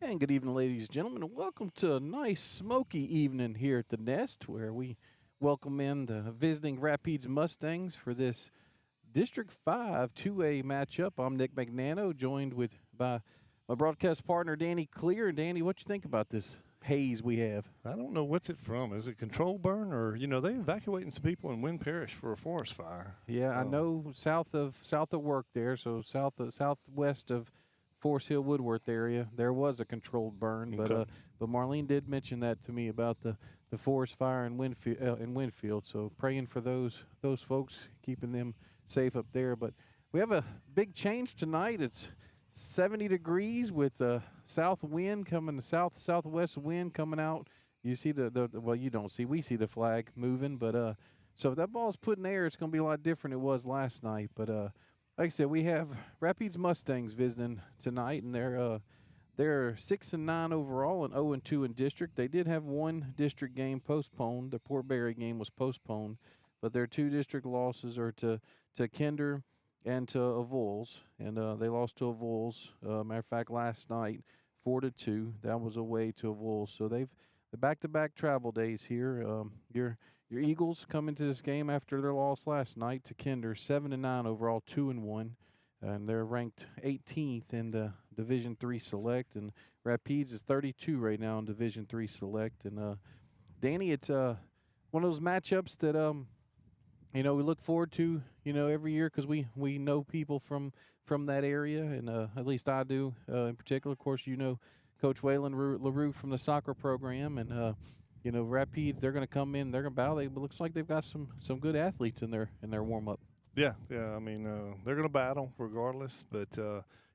And good evening, ladies and gentlemen, and welcome to a nice smoky evening here at the Nest, where we welcome in the visiting Rapides Mustangs for this District 5 2A matchup. I'm Nick McNano, joined by my broadcast partner, Danny Clear. And Danny, what you think about this haze we have? I don't know what's it from. Is it control burn or they evacuating some people in Wind Parish for a forest fire? Yeah, I know south of work there, so southwest of Forest Hill Woodworth area, there was a controlled burn, Okay. but Marlene did mention that to me about the forest fire in Winfield. So praying for those folks, keeping them safe up there. But we have a big change tonight. It's 70 degrees with a south wind coming, southwest wind coming out. You see well, you don't see. We see the flag moving, but so if that ball's put in the air, it's going to be a lot different than it was last night. But like I said, we have Rapides Mustangs visiting tonight, and they're 6-9 overall and 0-2 in district. They did have one district game postponed. The Port Barry game was postponed, but their two district losses are to Kinder and to Avoyelles, and they lost to Avoyelles. Matter of fact, last night, 4-2. That was away to Avoyelles. So they've the back-to-back travel days here. Your Eagles come into this game after their loss last night to Kinder, 7-9 overall, 2-1, and they're ranked 18th in the Division III Select, and Rapides is 32 right now in Division III Select. And Danny, it's one of those matchups that we look forward to every year because we know people from that area, and at least I do in particular. Of course, Coach Waylon LaRue from the soccer program, and Rapides, they're going to come in, they're going to battle. It looks like they've got some good athletes in their warm up. Yeah, yeah. I mean, they're going to battle regardless, but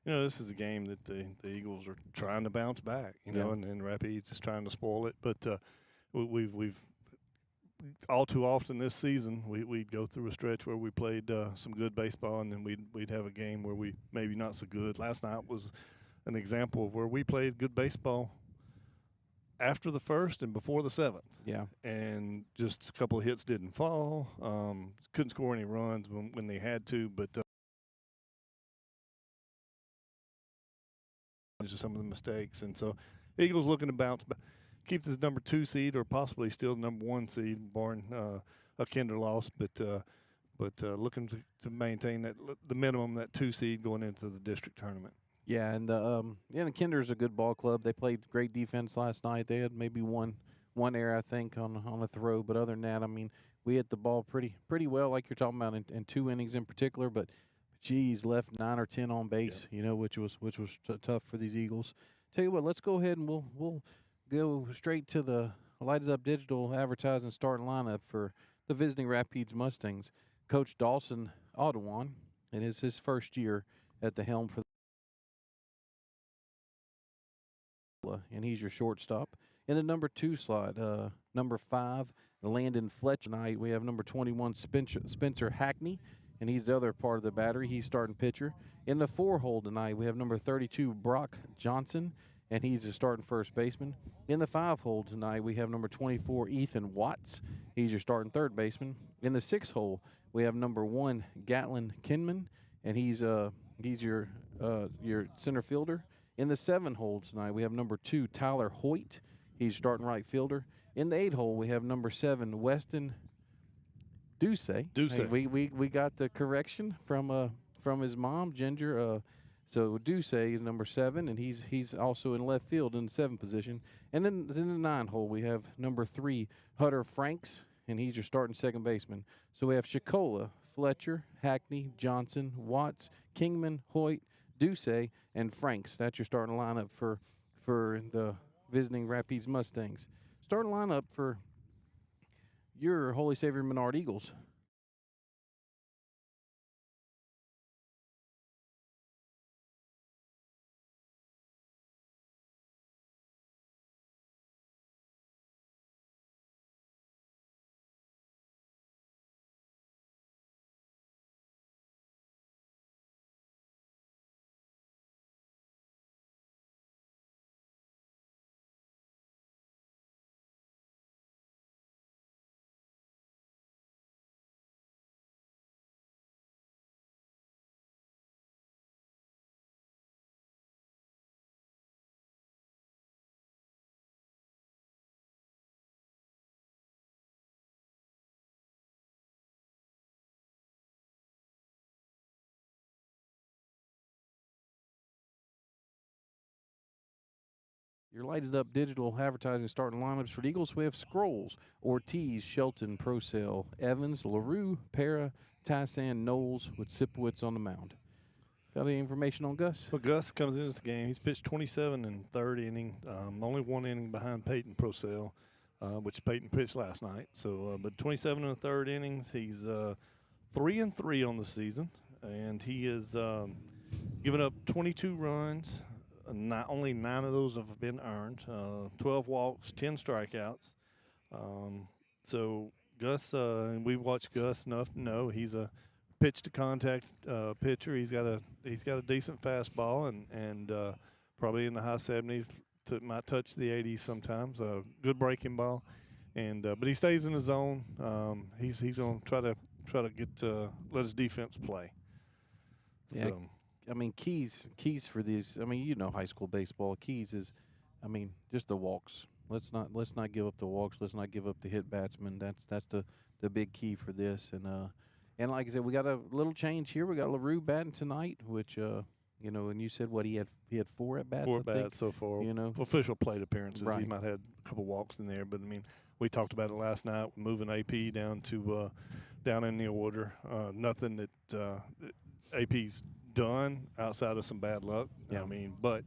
this is a game that the Eagles are trying to bounce back. Yeah. And Rapides is trying to spoil it. But we've all too often this season we'd go through a stretch where we played some good baseball, and then we'd have a game where we maybe not so good. Last night was an example of where we played good baseball after the first and before the seventh. Yeah. And just a couple of hits didn't fall. Couldn't score any runs when they had to, but just some of the mistakes. And so Eagles looking to bounce back, keep this number 2 seed or possibly still number 1 seed, barring a Kinder loss, but looking to maintain the minimum, that 2 seed going into the district tournament. Yeah, and the Kinder's a good ball club. They played great defense last night. They had maybe one error, I think, on a throw, but other than that, I mean, we hit the ball pretty well, like you're talking about in 2 innings in particular. But geez, left 9 or 10 on base, which was tough for these Eagles. Tell you what, let's go ahead and we'll go straight to the lighted up digital advertising starting lineup for the visiting Rapides Mustangs. Coach Dawson Audouin, and it's his first year at the helm for. And he's your shortstop. In the number 2 slot, number 5, Landon Fletcher. Tonight we have number 21, Spencer Hackney, and he's the other part of the battery. He's starting pitcher. In the 4 hole tonight, we have number 32, Brock Johnson, and he's the starting first baseman. In the 5 hole tonight, we have number 24, Ethan Watts. He's your starting third baseman. In the 6 hole, we have number 1, Gatlin Kinman, and he's your center fielder. In the 7 hole tonight, we have number 2, Tyler Hoyt. He's starting right fielder. In the 8 hole, we have number 7, Weston Duce. Duce. Hey, we got the correction from his mom, Ginger. So Duce is number 7, and he's also in left field in the 7th position. And then in the 9 hole, we have number 3, Hutter Franks, and he's your starting second baseman. So we have Shikola, Fletcher, Hackney, Johnson, Watts, Kingman, Hoyt, Duce, and Franks. That's your starting lineup for the visiting Rapides Mustangs. Starting lineup for your Holy Savior Menard Eagles. your lighted up digital advertising starting lineups for the Eagles. We have Scrolls, Ortiz, Shelton, Procell, Evans, LaRue, Para, Tyson, Knowles with Sipowicz on the mound. Got any information on Gus? Well, Gus comes into this game. He's pitched 27 in third inning, only one inning behind Peyton Procell, which Peyton pitched last night. So, but 27 in the third innings. He's 3-3 on the season, and he has given up 22 runs. Only 9 of those have been earned. 12 walks, 10 strikeouts. So Gus, we watched Gus enough to know he's a pitch to contact pitcher. He's got a decent fastball and probably in the high 70s. Might touch the 80s sometimes. Good breaking ball, and but he stays in the zone. He's going to try to get let his defense play. Yeah. So. I mean, keys for these. I mean, you know, high school baseball keys is, I mean, just the walks. Let's not give up the walks. Let's not give up the hit batsmen. That's the big key for this. And like I said, we got a little change here. We got LaRue batting tonight, which you know, and you said what he had 4 at bats. 4 bats so far. You know, official plate appearances. Right. He might have had a couple walks in there, but I mean, we talked about it last night, moving AP down to down in the order. Nothing that AP's done outside of some bad luck. Yeah. I mean, but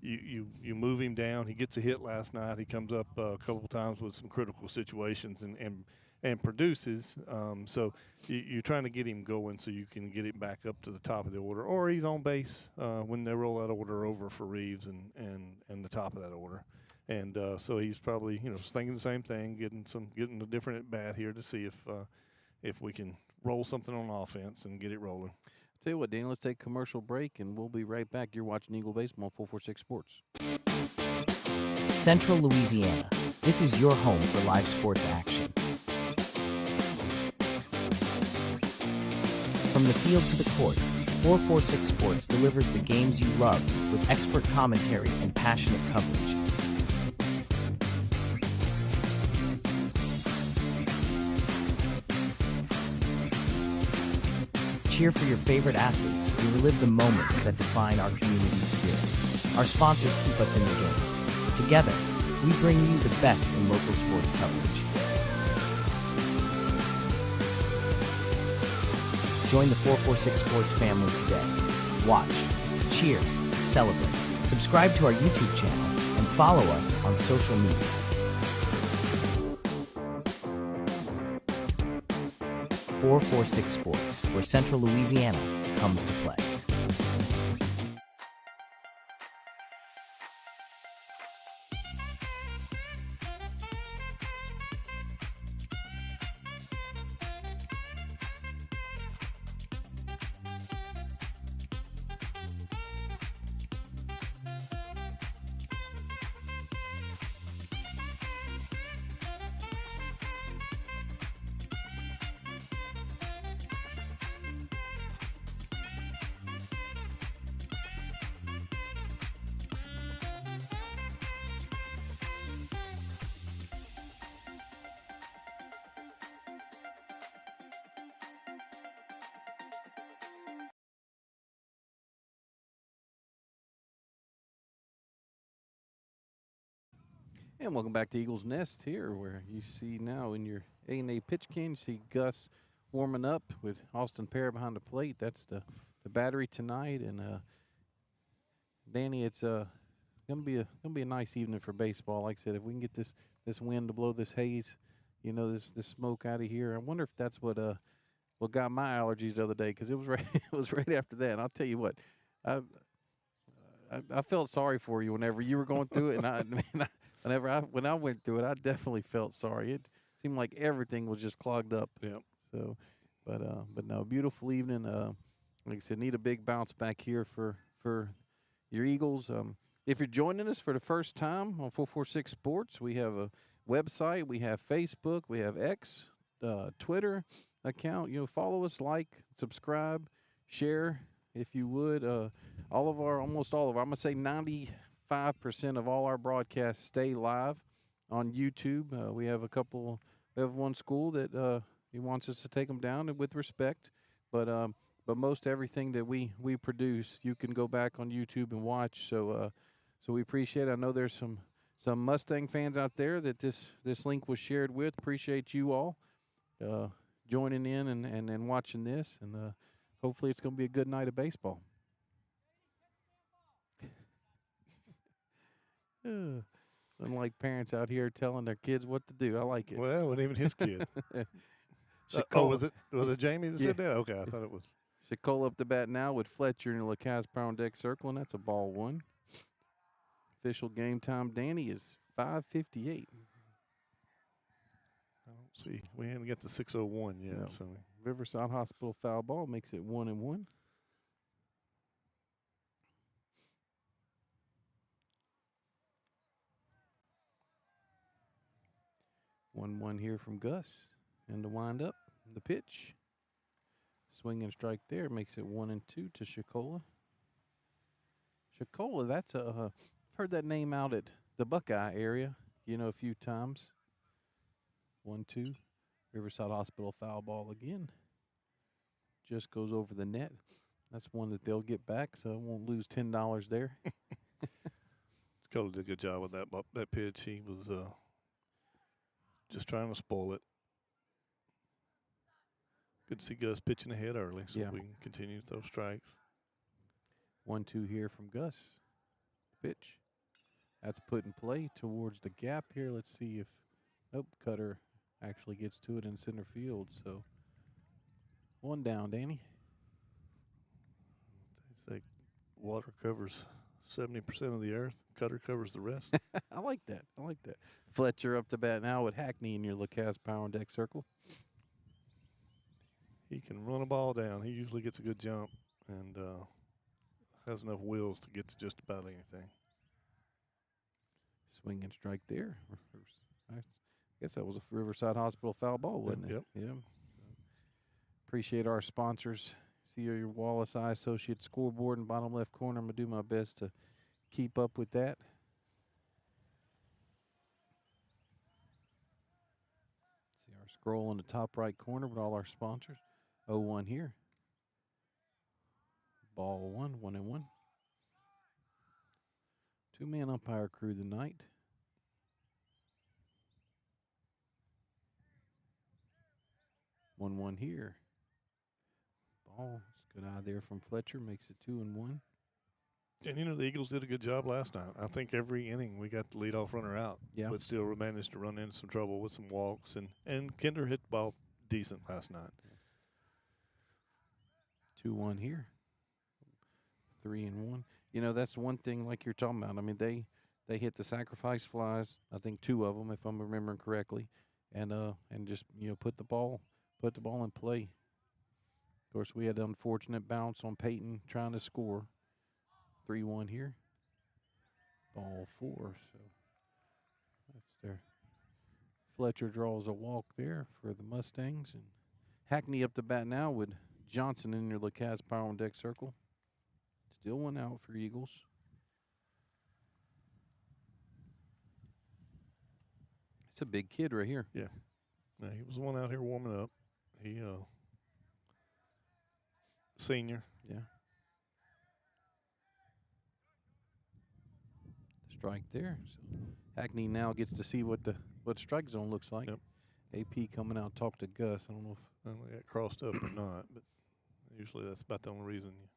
you move him down. He gets a hit last night. He comes up a couple times with some critical situations and produces. So you're trying to get him going so you can get him back up to the top of the order, or he's on base when they roll that order over for Reeves and the top of that order. And so he's probably thinking the same thing, getting a different at bat here to see if we can roll something on offense and get it rolling. Tell you what, Dan, let's take a commercial break, and we'll be right back. You're watching Eagle Baseball on 446 Sports. Central Louisiana. This is your home for live sports action. From the field to the court, 446 Sports delivers the games you love with expert commentary and passionate coverage. Cheer for your favorite athletes and relive the moments that define our community's spirit. Our sponsors keep us in the game. Together, we bring you the best in local sports coverage. Join the 446 Sports family today. Watch, cheer, celebrate. Subscribe to our YouTube channel and follow us on social media. 446 Sports, where Central Louisiana comes to play. And welcome back to Eagles Nest here, where you see now in your A&A pitch can, you see Gus warming up with Austin Parra behind the plate. That's the battery tonight. And Danny, it's gonna be a nice evening for baseball. Like I said, if we can get this wind to blow this haze, this smoke out of here. I wonder if that's what got my allergies the other day, because it was right after that. And I'll tell you what, I felt sorry for you whenever you were going through it, and when I went through it, I definitely felt sorry. It seemed like everything was just clogged up. Yeah. So, but no, beautiful evening. Like I said, need a big bounce back here for your Eagles. If you're joining us for the first time on 446 Sports, we have a website, we have Facebook, we have X, Twitter account. Follow us, like, subscribe, share if you would. Almost all of our, I'm gonna say 95% of all our broadcasts stay live on YouTube. We have one school that he wants us to take them down, and with respect, but most everything that we produce, you can go back on YouTube and watch. So we appreciate it. I know there's some Mustang fans out there that this link was shared with. Appreciate you all joining in and watching this, and hopefully it's going to be a good night of baseball. Unlike parents out here telling their kids what to do. I like it. Well, it wasn't even his kid. Was it Jamie that said that? Okay, I thought it was. Shakola up the bat now with Fletcher in the LeCaz Power on Deck circle, and that's a ball one. Official game time, Danny, is 5:58. I don't see. We haven't got the 6:01 yet. No. So Riverside Hospital foul ball makes it 1-1. One here from Gus, and the wind up, the pitch. Swing and strike there makes it 1-2 to Shakola. Shakola, that's I've heard that name out at the Buckeye area, a few times. 1-2. Riverside Hospital foul ball again. Just goes over the net. That's one that they'll get back, so I won't lose $10 there. Shakola did a good job with that pitch. He was just trying to spoil it. Good to see Gus pitching ahead early, so we can continue to throw strikes. 1-2 here from Gus. Pitch. That's put in play towards the gap here. Let's see if Cutter actually gets to it in center field. So one down, Danny. They say water covers 70% of the earth. Cutter covers the rest. I like that. Fletcher up the bat now with Hackney in your LeCaz Power on Deck circle. He can run a ball down. He usually gets a good jump and has enough wheels to get to just about anything. Swing and strike there. I guess that was a Riverside Hospital foul ball, wasn't it? Yep. Yeah. Appreciate our sponsors. See your Wallace Eye Associates scoreboard in bottom left corner. I'm going to do my best to keep up with that. See our scroll in the top right corner with all our sponsors. 0-1 here. Ball 1-1. Two-man umpire crew tonight. One here. Ball. Good eye there from Fletcher. Makes it 2-1. And, the Eagles did a good job last night. I think every inning we got the leadoff runner out. Yeah. But still managed to run into some trouble with some walks. And Kinder hit the ball decent last night. 2-1 here. 3-1. That's one thing like you're talking about. I mean, they hit the sacrifice flies. I think 2 of them, if I'm remembering correctly, and just put the ball in play. Of course, we had an unfortunate bounce on Peyton trying to score. 3-1 here. Ball 4. So that's there. Fletcher draws a walk there for the Mustangs, and Hackney up the bat now with Johnson in your LeCaz Power on Deck circle. Still one out for Eagles. It's a big kid right here. Yeah. Now, he was the one out here warming up. He senior. Yeah. Strike there. So Hackney now gets to see what strike zone looks like. Yep. AP coming out, talk to Gus. I don't know if They got crossed up or not, but usually that's about the only reason you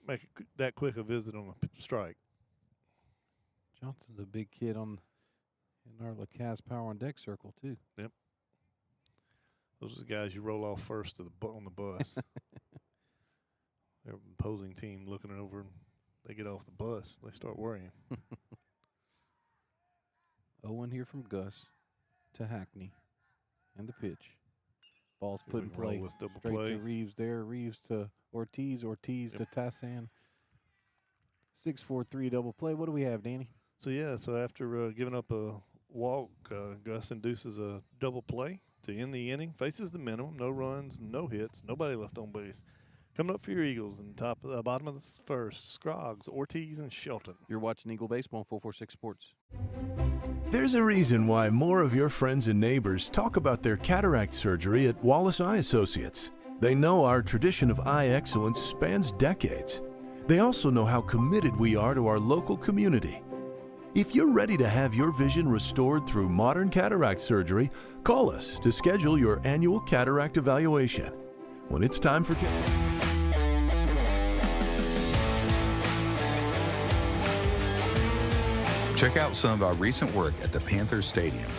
make that quick a visit on a strike. Johnson's a big kid in our LeCaz Power on Deck circle too. Yep. Those are the guys you roll off first on the bus. Their opposing team looking over, and they get off the bus. They start worrying. 0-1 here from Gus to Hackney, and the pitch. Ball's See put if in we can roll play. this double Straight play. to Reeves there. Reeves to Ortiz. Ortiz Yep. to Tassan. 6-4-3 double play. What do we have, Danny? So after giving up a walk, Gus induces a double play to end the inning. Faces the minimum. No runs, no hits, nobody left on base. Coming up for your Eagles in the bottom of the first, Scroggs, Ortiz, and Shelton. You're watching Eagle Baseball on 446 Sports. There's a reason why more of your friends and neighbors talk about their cataract surgery at Wallace Eye Associates. They know our tradition of eye excellence spans decades. They also know how committed we are to our local community. If you're ready to have your vision restored through modern cataract surgery, call us to schedule your annual cataract evaluation. When it's time for Check out some of our recent work at the Panthers Stadium.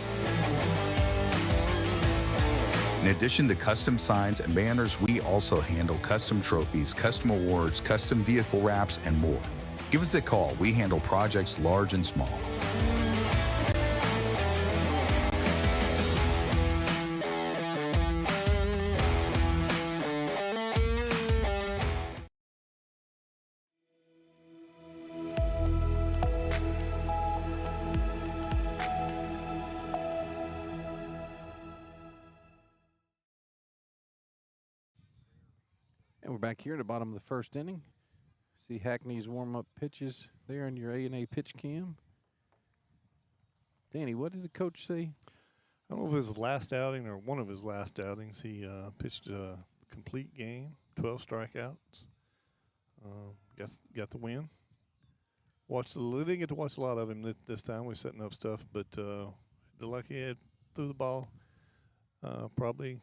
In addition to custom signs and banners, we also handle custom trophies, custom awards, custom vehicle wraps, and more. Give us a call. We handle projects large and small. And we're back here at the bottom of the first inning. See Hackney's warm-up pitches there in your A&A pitch cam. Danny, what did the coach say? I don't know if it was his last outing or one of his last outings. He pitched a complete game, 12 strikeouts. Got the win. Didn't get to watch a lot of him this time. We're setting up stuff, but looked like he threw the ball probably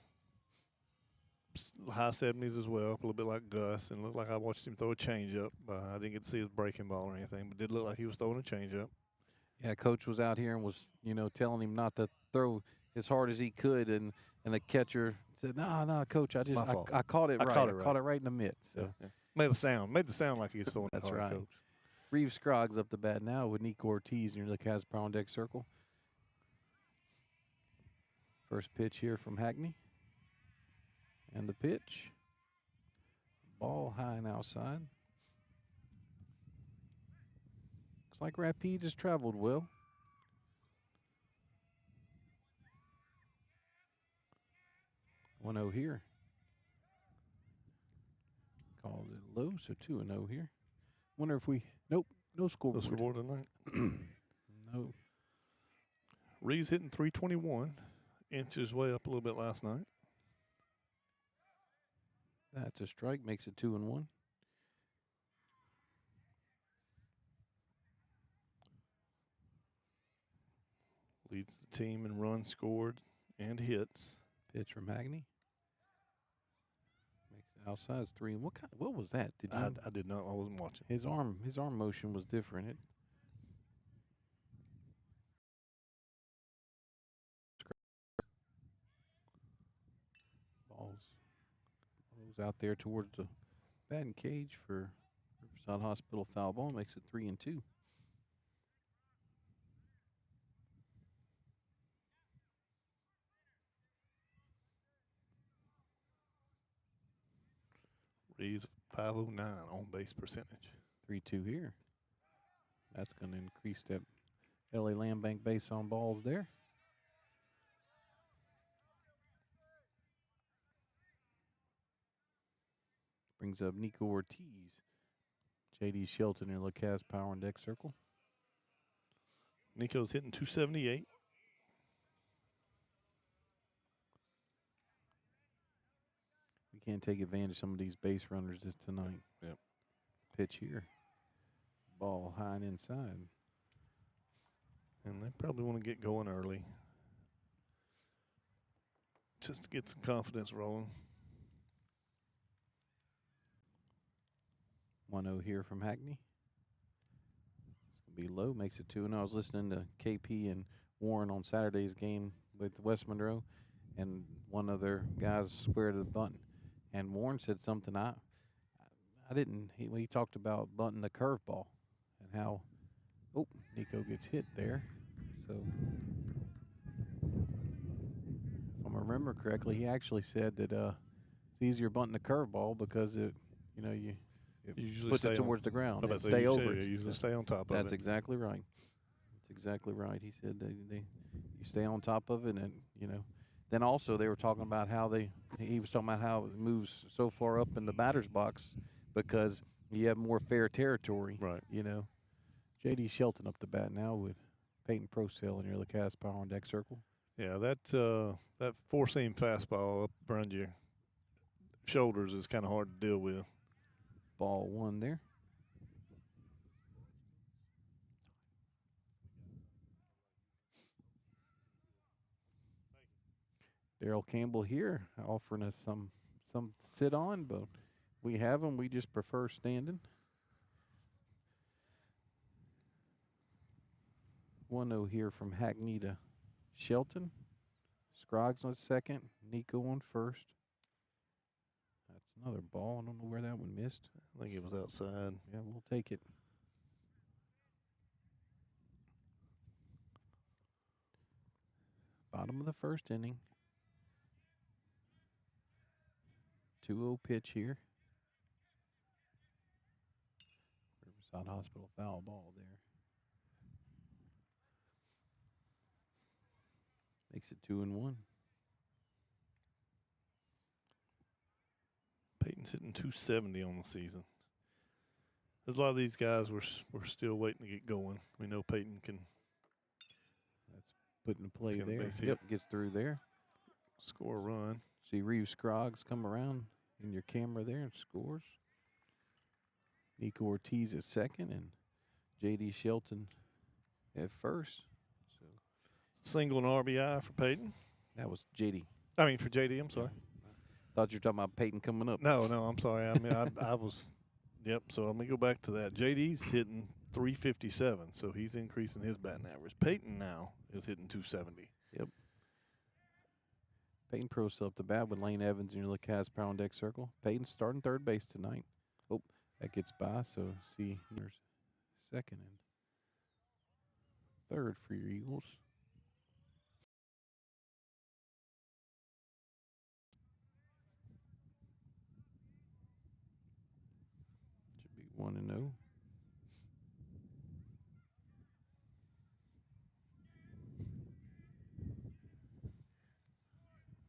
high 70s as well, a little bit like Gus, and looked like I watched him throw a changeup. I didn't get to see his breaking ball or anything, but did look like he was throwing a changeup. Yeah, coach was out here and was, telling him not to throw as hard as he could, and the catcher said, "No, coach, I caught it right. I caught it right in the mitt." So yeah. Made the sound like he was throwing it that's hard, right. Coach. Reeves Scroggs up the bat now with Nico Ortiz near the Cas Power on deck circle. First pitch here from Hackney. And the pitch. Ball high and outside. Looks like Rapides has traveled well. "1-0 here. Called it low, so 2-0 here. Wonder if nope, no scoreboard. No scoreboard tonight. No. Reeves hitting 321. Inched his way up a little bit last night. That's a strike, makes it 2-1. Leads the team in runs scored and hits. Pitch from Hackney. Makes it outside. It's 3. What was that? I did not. I wasn't watching. His arm motion was different. Balls out there towards the batting cage for Riverside Hospital. Foul ball makes it 3-2. Reeves 509 on base percentage. 3-2 here. That's going to increase that LA Land Bank base on balls there. Brings up Nico Ortiz. J.D. Shelton in LaCasse Power and deck circle. Nico's hitting 278. We can't take advantage of some of these base runners tonight. Yep. Pitch here. Ball high and inside. And they probably want to get going early just to get some confidence rolling. 1-0 here from Hackney. It's going to be low, makes it 2-0. I was listening to KP and Warren on Saturday's game with West Monroe, and one of their guys squared to the button. And Warren said something I didn't. He talked about bunting the curveball and how, Nico gets hit there. So, if I remember correctly, he actually said that it's easier bunting the curveball because it usually puts it towards the ground and stay stay over it. You usually stay on top of it. That's exactly right. That's exactly right. He said you stay on top of it, and Then also they were talking about how he was talking about how it moves so far up in the batter's box because you have more fair territory. Right. J.D. Shelton up the bat now with Peyton Procell near the LaCasse Power on deck circle. Yeah, that four-seam fastball up around your shoulders is kind of hard to deal with. Ball 1 there. Daryl Campbell here offering us some sit on, but we have them. We just prefer standing. 1-0 here from Hackney to Shelton. Scroggs on second. Nico on first. That's another ball. I don't know where that one missed. I think it was outside. Yeah, we'll take it. Bottom of the first inning. 2-0 pitch here. Riverside Hospital foul ball there. Makes it 2-1. Peyton's hitting 270 on the season. There's a lot of these guys we're still waiting to get going. We know Peyton can. That's put into play It's gonna there. base Yep, hit. gets through there. Score a run. See Reeves Scroggs come around in your camera there and scores. Nico Ortiz at second and J.D. Shelton at first. So Single and RBI for Peyton. that was J.D. I mean for JD. I'm sorry. Thought you were talking about Peyton coming up. No, I'm sorry. I mean I was. Yep. So let me go back to that. JD's hitting 357, so he's increasing his batting average. Peyton now is hitting 270. Yep. Peyton Pro still up to bat with Lane Evans in your Lacaz Power on deck circle. Peyton starting third base tonight. Oh, that gets by. So see, here's second and third for your Eagles. Should be 1-0.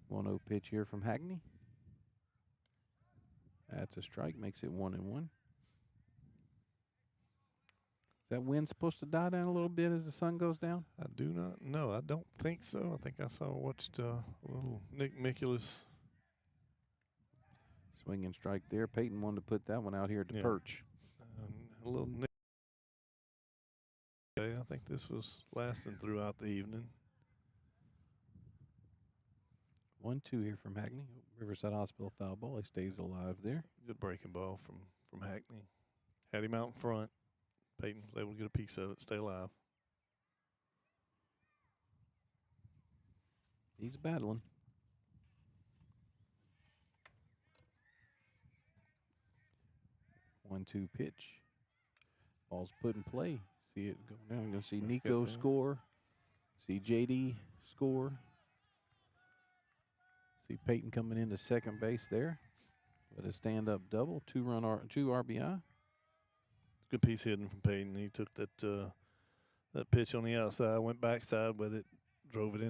One-0 pitch here from Hackney. That's a strike, makes it 1-1. Is that wind supposed to die down a little bit as the sun goes down? I do not know. I don't think so. I think I watched a little Nick Mikulus. Swing and strike there. Peyton wanted to put that one out here to Yeah. perch. A little Nick. Okay, I think this was lasting throughout the evening. 1-2 here from Hackney. Riverside Hospital foul ball. He stays alive there. Good breaking ball from Hackney. Had him out in front. Peyton was able to get a piece of it, stay alive. He's battling. One-two pitch. Ball's put in play. See it go down. You're going to see Let's Nico get there. score. See JD score. See Peyton coming into second base there. With a stand-up double. Two RBI. Good piece hitting from Peyton. He took that pitch on the outside, went backside with it, drove it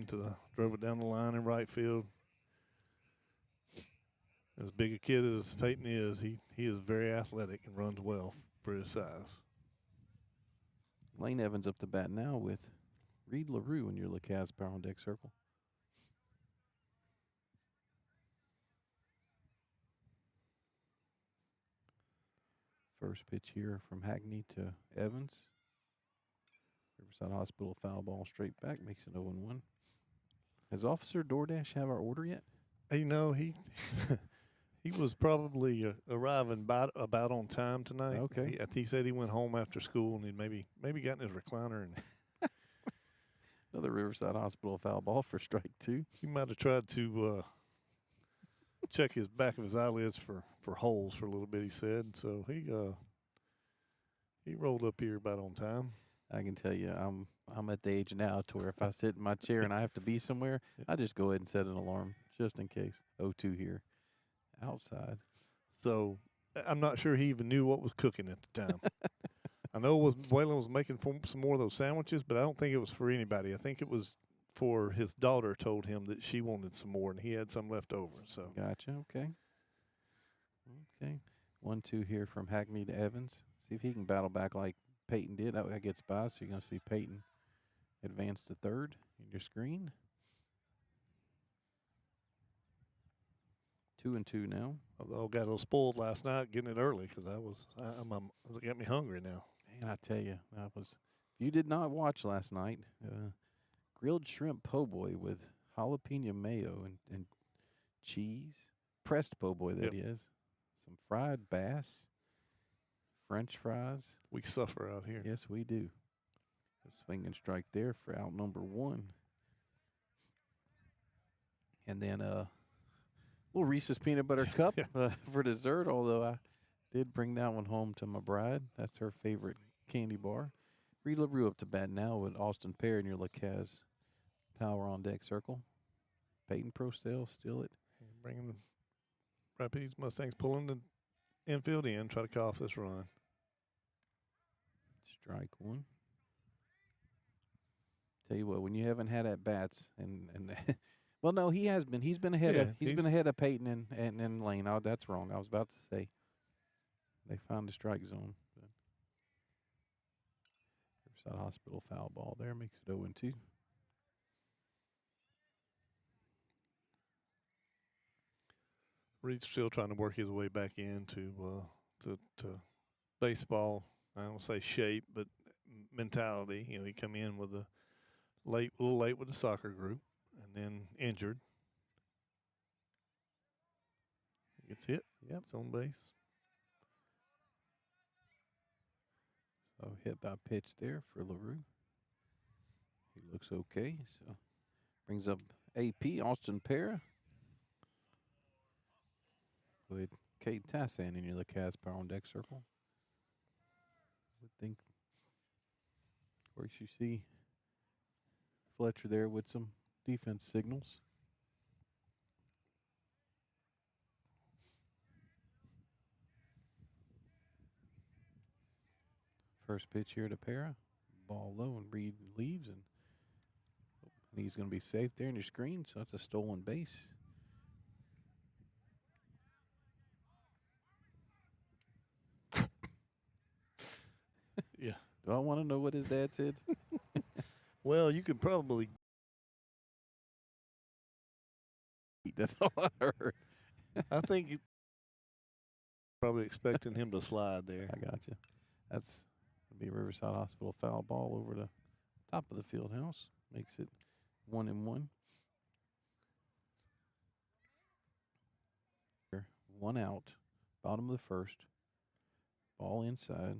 down the line in right field. As big a kid as Peyton is, he is very athletic and runs well for his size. Lane Evans up to bat now with Reed LaRue in your Lacaz Power on deck circle. First pitch here from Hackney to Evans. Riverside Hospital foul ball straight back, makes it 0-1. Has Officer DoorDash have our order yet? You know, he he was probably arriving about on time tonight. Okay. He said he went home after school and he'd maybe got in his recliner and Another Riverside Hospital foul ball for strike two. he might have tried to check his back of his eyelids for holes for a little bit, he said. So he rolled up here about on time. I can tell you, I'm at the age now to where if I sit in my chair and I have to be somewhere, I just go ahead and set an alarm just in case. 0-2 here, outside. So I'm not sure he even knew what was cooking at the time. I know Waylon was making some more of those sandwiches, but I don't think it was for anybody. I think it was for his daughter told him that she wanted some more, and he had some left over. So Gotcha. Okay. 1-2 here from Hackney to Evans. See if he can battle back like Peyton did. That gets by, so you're going to see Peyton advance to third in your screen. 2-2 now. although I got a little spoiled last night getting it early because it got me hungry now. Man, I tell you, if you did not watch last night, grilled shrimp po' boy with jalapeno mayo and cheese. Pressed po' boy, that is. Some fried bass. French fries. We suffer out here. Yes, we do. A swing and strike there for out number 1. And then a little Reese's peanut butter cup for dessert, although I did bring that one home to my bride. That's her favorite candy bar. Reed LaRue up to bat now with Austin Pear in your LaCaz Power on Deck circle. Peyton Prostell still it. Bringing the Rapids Mustangs pulling the infield in, try to cut off this run. Strike 1. Tell you what, when you haven't had at bats and well, no, he has been. He's been ahead. He's been ahead of Peyton and Lane. Oh, that's wrong. I was about to say they found the strike zone. Riverside Hospital foul ball there makes it 0-2. Reed's still trying to work his way back into to baseball. I don't say shape, but mentality. You know, he come in with a little late with the soccer group, and then injured. He gets hit. Yep. It's on base. So hit by pitch there for LaRue. He looks okay. So brings up AP Austin Pear with Kate Tassan in your LaCaz Power on Deck circle. Would think, of course, you see Fletcher there with some defense signals. First pitch here to Para. Ball low, and Reed leaves, and he's going to be safe there in your screen, so that's a stolen base. Yeah. Do I want to know what his dad said? Well, you could probably. That's all I heard. I think you probably expecting him to slide there. I got you. That's going to be Riverside Hospital foul ball over the top of the field house. Makes it 1-1. 1 out. Bottom of the first. Ball inside.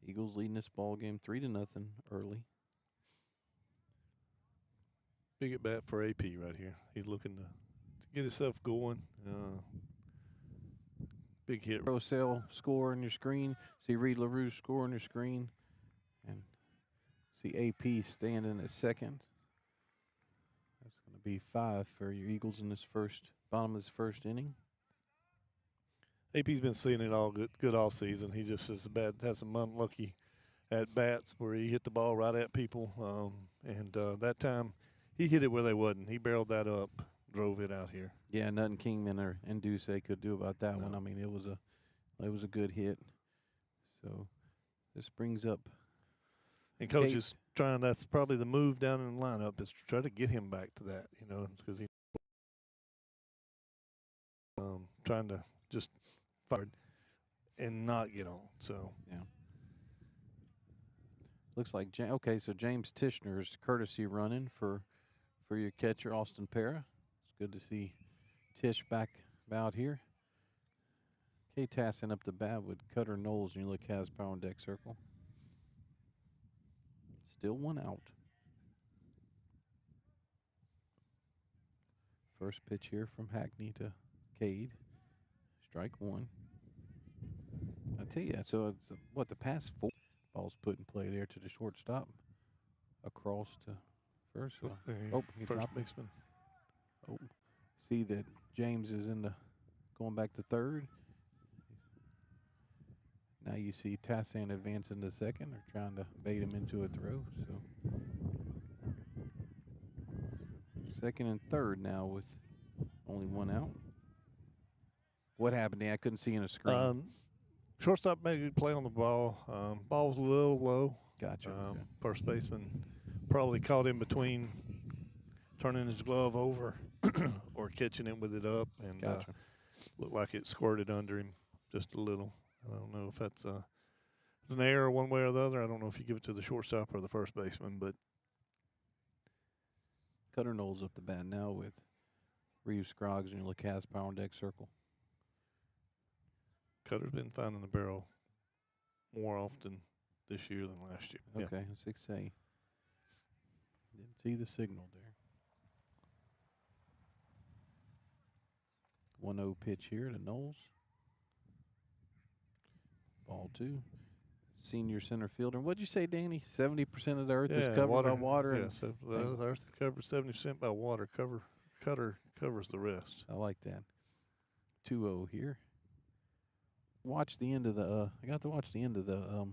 Eagles leading this ball game 3-0 early. Big at bat for AP right here. He's looking to get himself going. Big hit. Rosell score on your screen. See Reed LaRue score on your screen. And see AP standing at second. That's going to be 5 for your Eagles in this bottom of this first inning. AP's been seeing it all good all season. He just is bad. Had some unlucky at bats where he hit the ball right at people. And that time he hit it where they wasn't. He barreled that up, drove it out here. Yeah, nothing Kingman and Duce could do about that one. I mean, it was a good hit. So this brings up. And coach is trying. That's probably the move down in the lineup is to try to get him back to that. You know, because he trying to just fired and not get on. So yeah. Looks like so James Tishner's courtesy running for your catcher Austin Para. It's good to see Tish back out here. Kay Tassin up the bat with Cutter Knowles and you look has Power on Deck circle. Still 1 out. First pitch here from Hackney to Cade. Strike 1. I tell you, so it's the past 4 balls put in play there to the shortstop. Across to first. First baseman. Oh, see that James is going back to third. Now you see Tassan advancing to second. They're trying to bait him into a throw. So second and third now with only 1 out. What happened there? I couldn't see in a screen. Shortstop made a good play on the ball. Ball was a little low. Gotcha. First baseman probably caught in between turning his glove over or catching it with it up. And looked like it squirted under him just a little. I don't know if that's an error one way or the other. I don't know if you give it to the shortstop or the first baseman, but Cutter Knowles up the bat now with Reeves Scroggs in your Lacaz Power Deck circle. Cutter's been finding the barrel more often this year than last year. Okay, Yeah. 6A. Didn't see the signal there. 1-0 pitch here to Knowles. Ball 2. Senior center fielder. What'd you say, Danny? 70% of the earth is covered by water. Yeah, so the earth is covered 70% by water. Cutter covers the rest. I like that. 2-0 here. Watch the end of the. I got to watch the end of the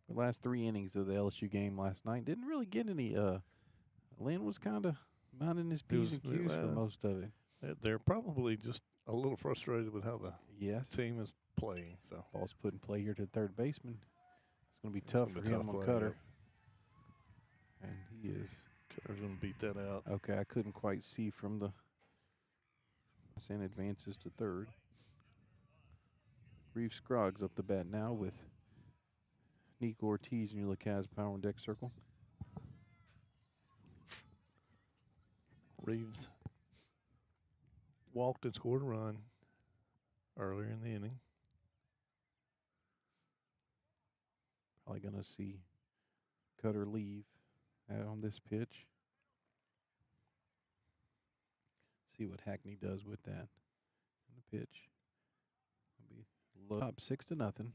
last 3 innings of the LSU game last night. Didn't really get any. Lynn was kind of minding his P's and Q's for most of it. They're probably just a little frustrated with how the team is playing. So ball's put in play here to the third baseman. It's going to be tough for him on Cutter. And he is. Cutter's going to beat that out. Okay, I couldn't quite see from the. Sand advances to third. Reeves Scroggs up the bat now with Nico Ortiz in your Lacaz Power Deck circle. Reeves walked and scored a run earlier in the inning. Probably going to see Cutter leave out on this pitch. See what Hackney does with that in the pitch. It'll be up 6-0.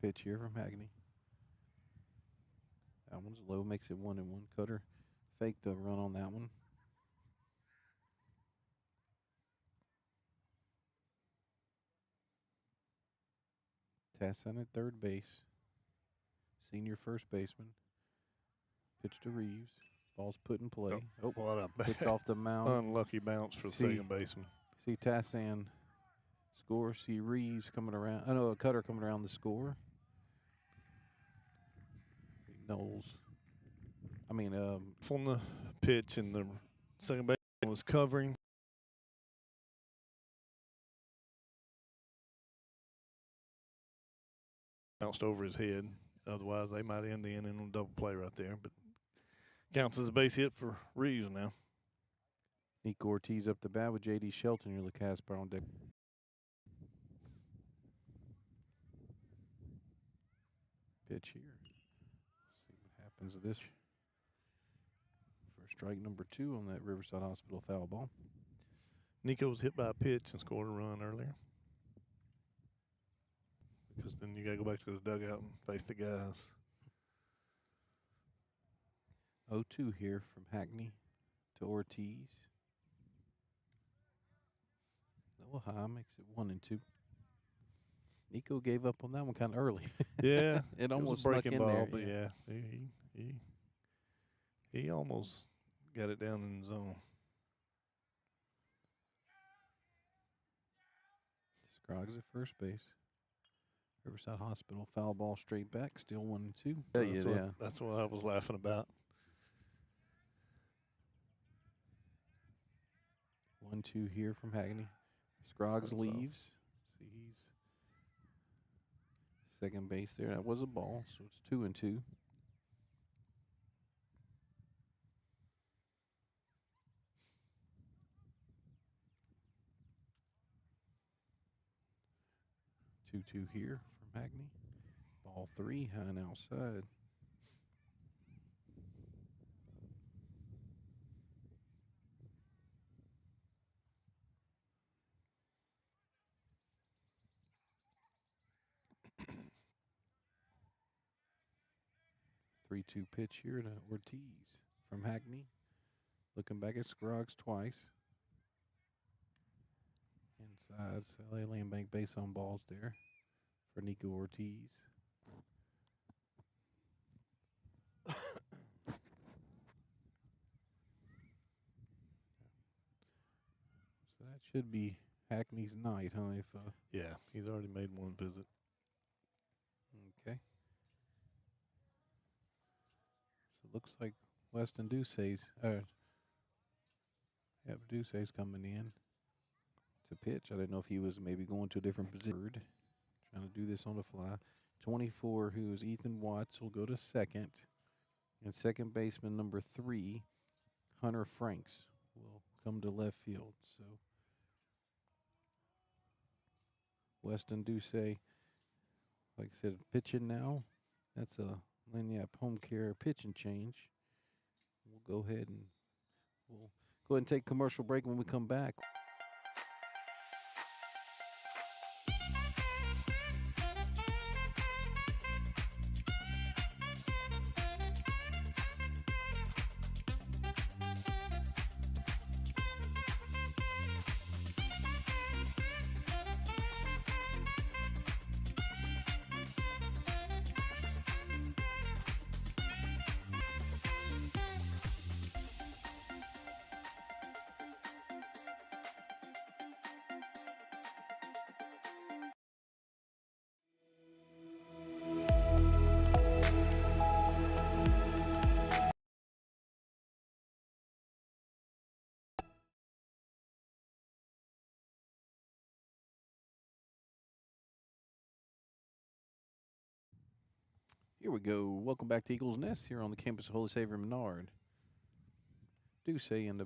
Pitch here from Hackney. That one's low, makes it 1-1. Cutter faked the run on that one. Tassin at third base. Senior first baseman. Pitch to Reeves. Ball's put in play. Oh, what a hits off the mound. Unlucky bounce for the second baseman. See Tassin score. See Reeves coming around. I know Cutter coming around the score. See Knowles. From the pitch, and the second baseman was covering. Bounced over his head. Otherwise, they might end the inning on a double play right there. But counts as a base hit for Reeves now. Nico Ortiz up the bat with J.D. Shelton, your Lacaz Power Deck. Pitch here. See what happens to this. For strike number 2 on that Riverside Hospital foul ball. Nico was hit by a pitch and scored a run earlier. Because then you got to go back to the dugout and face the guys. 0-2 here from Hackney to Ortiz. A little high, makes it 1-2. Nico gave up on that one kind of early. Yeah, it almost was a snuck breaking in ball, there. but he almost got it down in the zone. Scroggs at first base. Riverside Hospital foul ball straight back, still 1-2. That's what I was laughing about. 1-2 here from Hackney. Scroggs leaves. See, he's second base there. That was a ball, so it's 2-2. Two here from Hackney. Ball 3, high and outside. Three-two pitch here to Ortiz from Hackney. Looking back at Scroggs twice. Inside, so LA Land Bank base on balls there for Nico Ortiz. So that should be Hackney's night, huh? If yeah, he's already made one visit. okay. So it looks like Weston Ducey's Ducey's coming in to pitch. I didn't know if he was maybe going to a different position. Trying to do this on the fly. 24, who is Ethan Watts, will go to second. And second baseman number 3, Hunter Franks, will come to left field. So Weston Ducey, like I said, pitching now. That's a Lanyap Home Care pitching change. We'll go ahead and take commercial break. When we come back, here we go. Welcome back to Eagles Nest here on the campus of Holy Savior Menard. Ducey in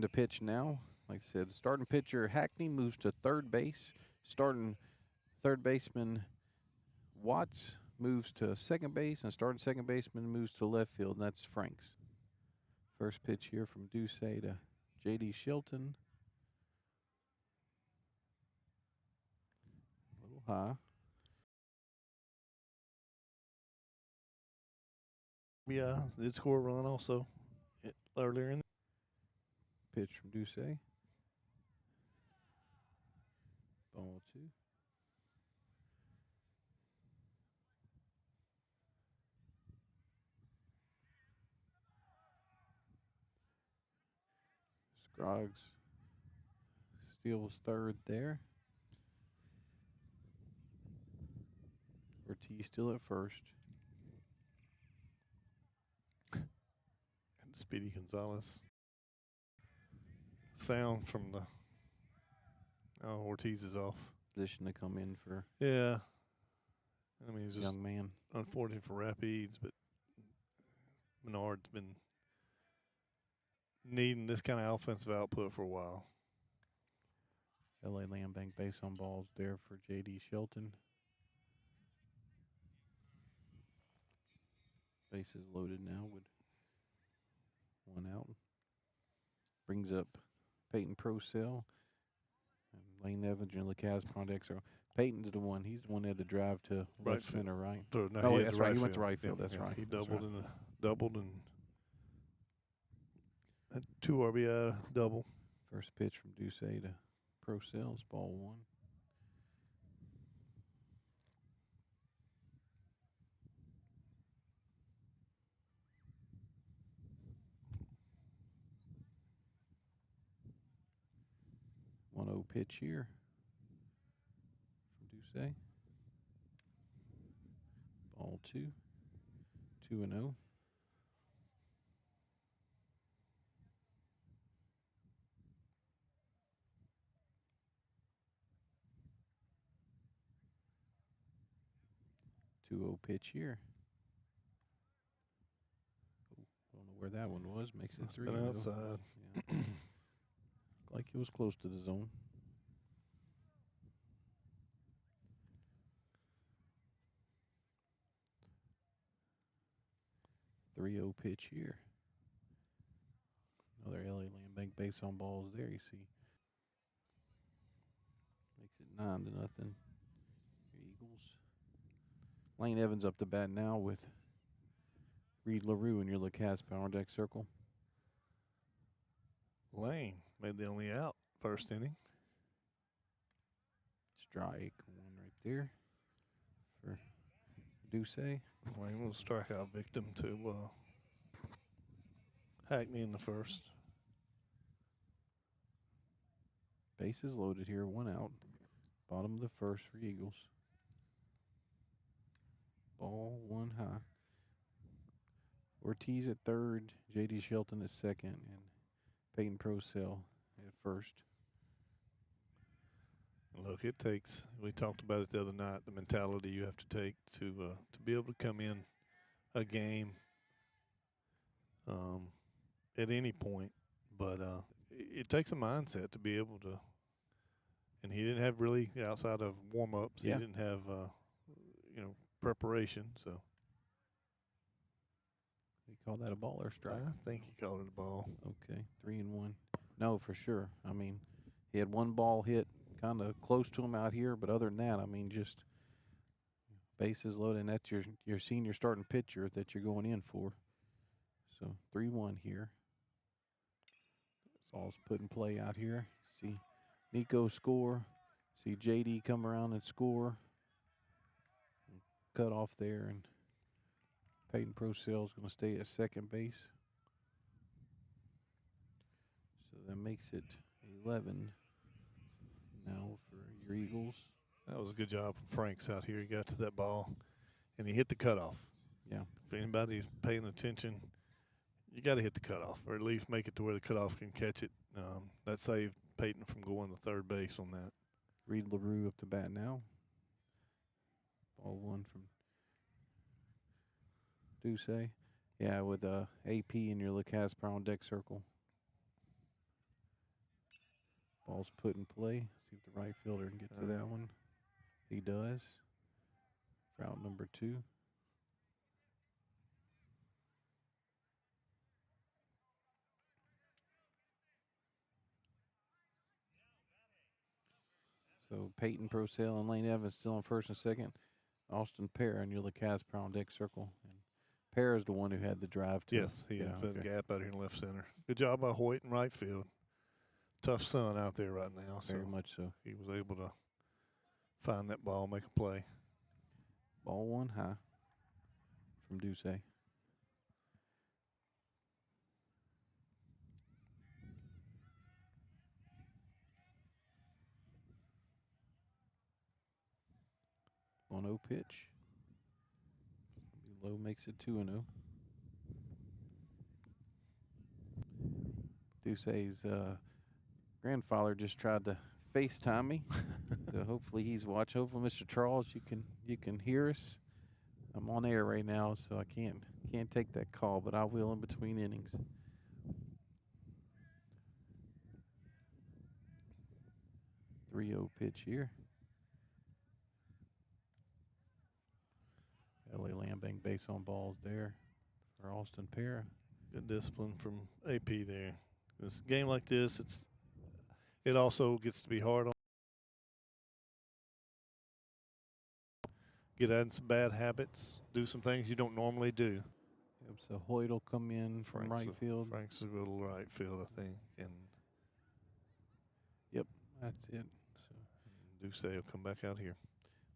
the pitch now. Like I said, starting pitcher Hackney moves to third base. Starting third baseman Watts moves to second base, and starting second baseman moves to left field, and that's Franks. First pitch here from Ducey to J.D. Shelton. A little high. Yeah, did score a run also earlier in Pitch from Ducey. Ball 2. Scroggs steals third there. Ortiz still at first. and Speedy Gonzalez. Sound from the Ortiz is off. Position to come in for Yeah. I mean, it's just young man. unfortunate for Rapides, but Menard's been needing this kind of offensive output for a while. LA Land Bank base on balls there for J.D. Shelton. Bases loaded now with one out. Brings up Peyton Procell. And Lane Evans and LaCaz Pondex are. Peyton's the one. He's the one that had to drive to Right left center, right? No, Oh, he had that's the right. He went to right field. That's right. He That's doubled right. doubled and a 2 RBI double. First pitch from Ducey to Procell's ball 1. One 0 pitch here from Ducey. Ball 2. 2-0. Two 0 pitch here. Oh, don't know where that one was. Makes it 3. Been outside. Yeah. Like it was close to the zone. 3-0 pitch here. Another LA Land Bank base on balls there, you see. Makes it 9-0. Eagles. Lane Evans up to bat now with Reed LaRue in your LaCaz Power Deck circle. Lane made the only out first inning. Strike 1 right there for Ducey. Lane was strikeout victim to Hackney in the first. Bases loaded here, 1 out. Bottom of the first for Eagles. Ball 1 high. Ortiz at third, J.D. Shelton at second, and Peyton Procell at first. Look, it takes. We talked about it the other night. The mentality you have to take to be able to come in a game at any point, but it takes a mindset to be able to. And he didn't have really outside of warm-ups. Yeah. He didn't have preparation. So You call that a ball or a strike? I think he called it a ball. Okay, 3-1. No, for sure. I mean, he had one ball hit kind of close to him out here, but other than that, I mean, just bases loaded, and that's your senior starting pitcher that you're going in for. So 3-1 here. Ball's put in play out here. See Nico score. See JD come around and score. Cut off there, and Peyton Procell is going to stay at second base. So that makes it 11 now for your Eagles. That was a good job from Franks out here. He got to that ball, and he hit the cutoff. Yeah. If anybody's paying attention, you got to hit the cutoff, or at least make it to where the cutoff can catch it. That saved Peyton from going to third base on that. Reed LaRue up to bat now. Ball one from Ducey. Yeah, with AP in your LeCasper on deck circle. Ball's put in play. See if the right fielder can get to that one. He does. Route number 2. So Peyton Procell and Lane Evans still on first and second. Austin Pear in your LeCasper on deck circle. And Pear is the one who had the drive to. Yes, he had put a gap out here in left center. Good job by Hoyt in right field. Tough sun out there right now. Very much so. He was able to find that ball, make a play. Ball one high from Ducey. On 0 pitch. Low makes it 2-0. Ducey's grandfather just tried to FaceTime me, so hopefully he's watching. Hopefully, Mr. Charles, you can hear us. I'm on air right now, so I can't take that call, but I will in between innings. .30 pitch here. L.A. Lambang base on balls there for Austin Pear. Good discipline from AP there. This game like this, it also gets to be hard on. Get out in some bad habits, do some things you don't normally do. Yep, so Hoyt will come in from right field. Frank's a little right field, I think, and yep, that's it. So Ducey will come back out here.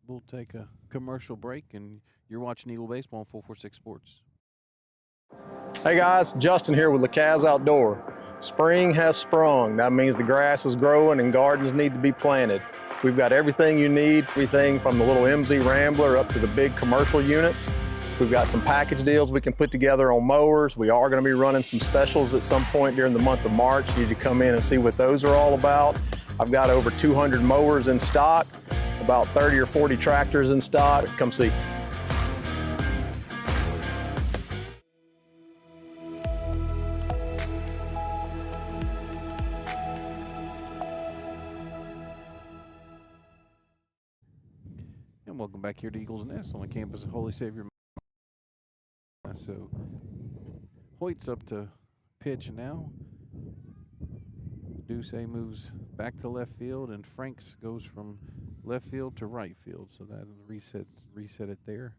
We'll take a commercial break, and you're watching Eagle Baseball on 446 Sports. Hey guys, Justin here with LeCaz Outdoor. Spring has sprung. That means the grass is growing and gardens need to be planted. We've got everything you need, everything from the little MZ Rambler up to the big commercial units. We've got some package deals we can put together on mowers. We are going to be running some specials at some point during the month of March. You need to come in and see what those are all about. I've got over 200 mowers in stock, about 30 or 40 tractors in stock. Come see. And welcome back here to Eagles Nest on the campus of Holy Savior. So Hoyt's up to pitch now. Ducey moves back to left field, and Franks goes from left field to right field. So that reset it there.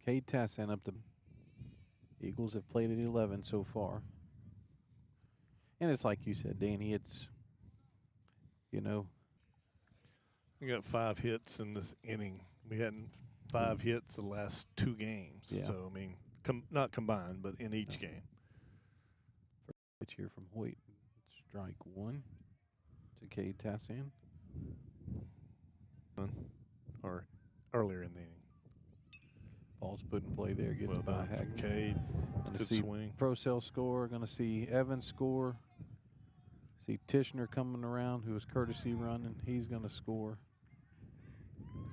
Cade Tassan up to. Eagles have played at 11 so far. And it's like you said, Danny, it's, you know. We got 5 hits in this inning. We had 5 hits the last 2 games. Yeah. So, I mean, not combined, but in each game. Pitch here from Hoyt. Strike 1 to Cade Tassan. Or earlier in the inning. Ball's put in play there. Gets by Hagen. Cade. Going to Good see swing. Procell score. Going to see Evans score. See Tishner coming around, who was courtesy running. He's going to score.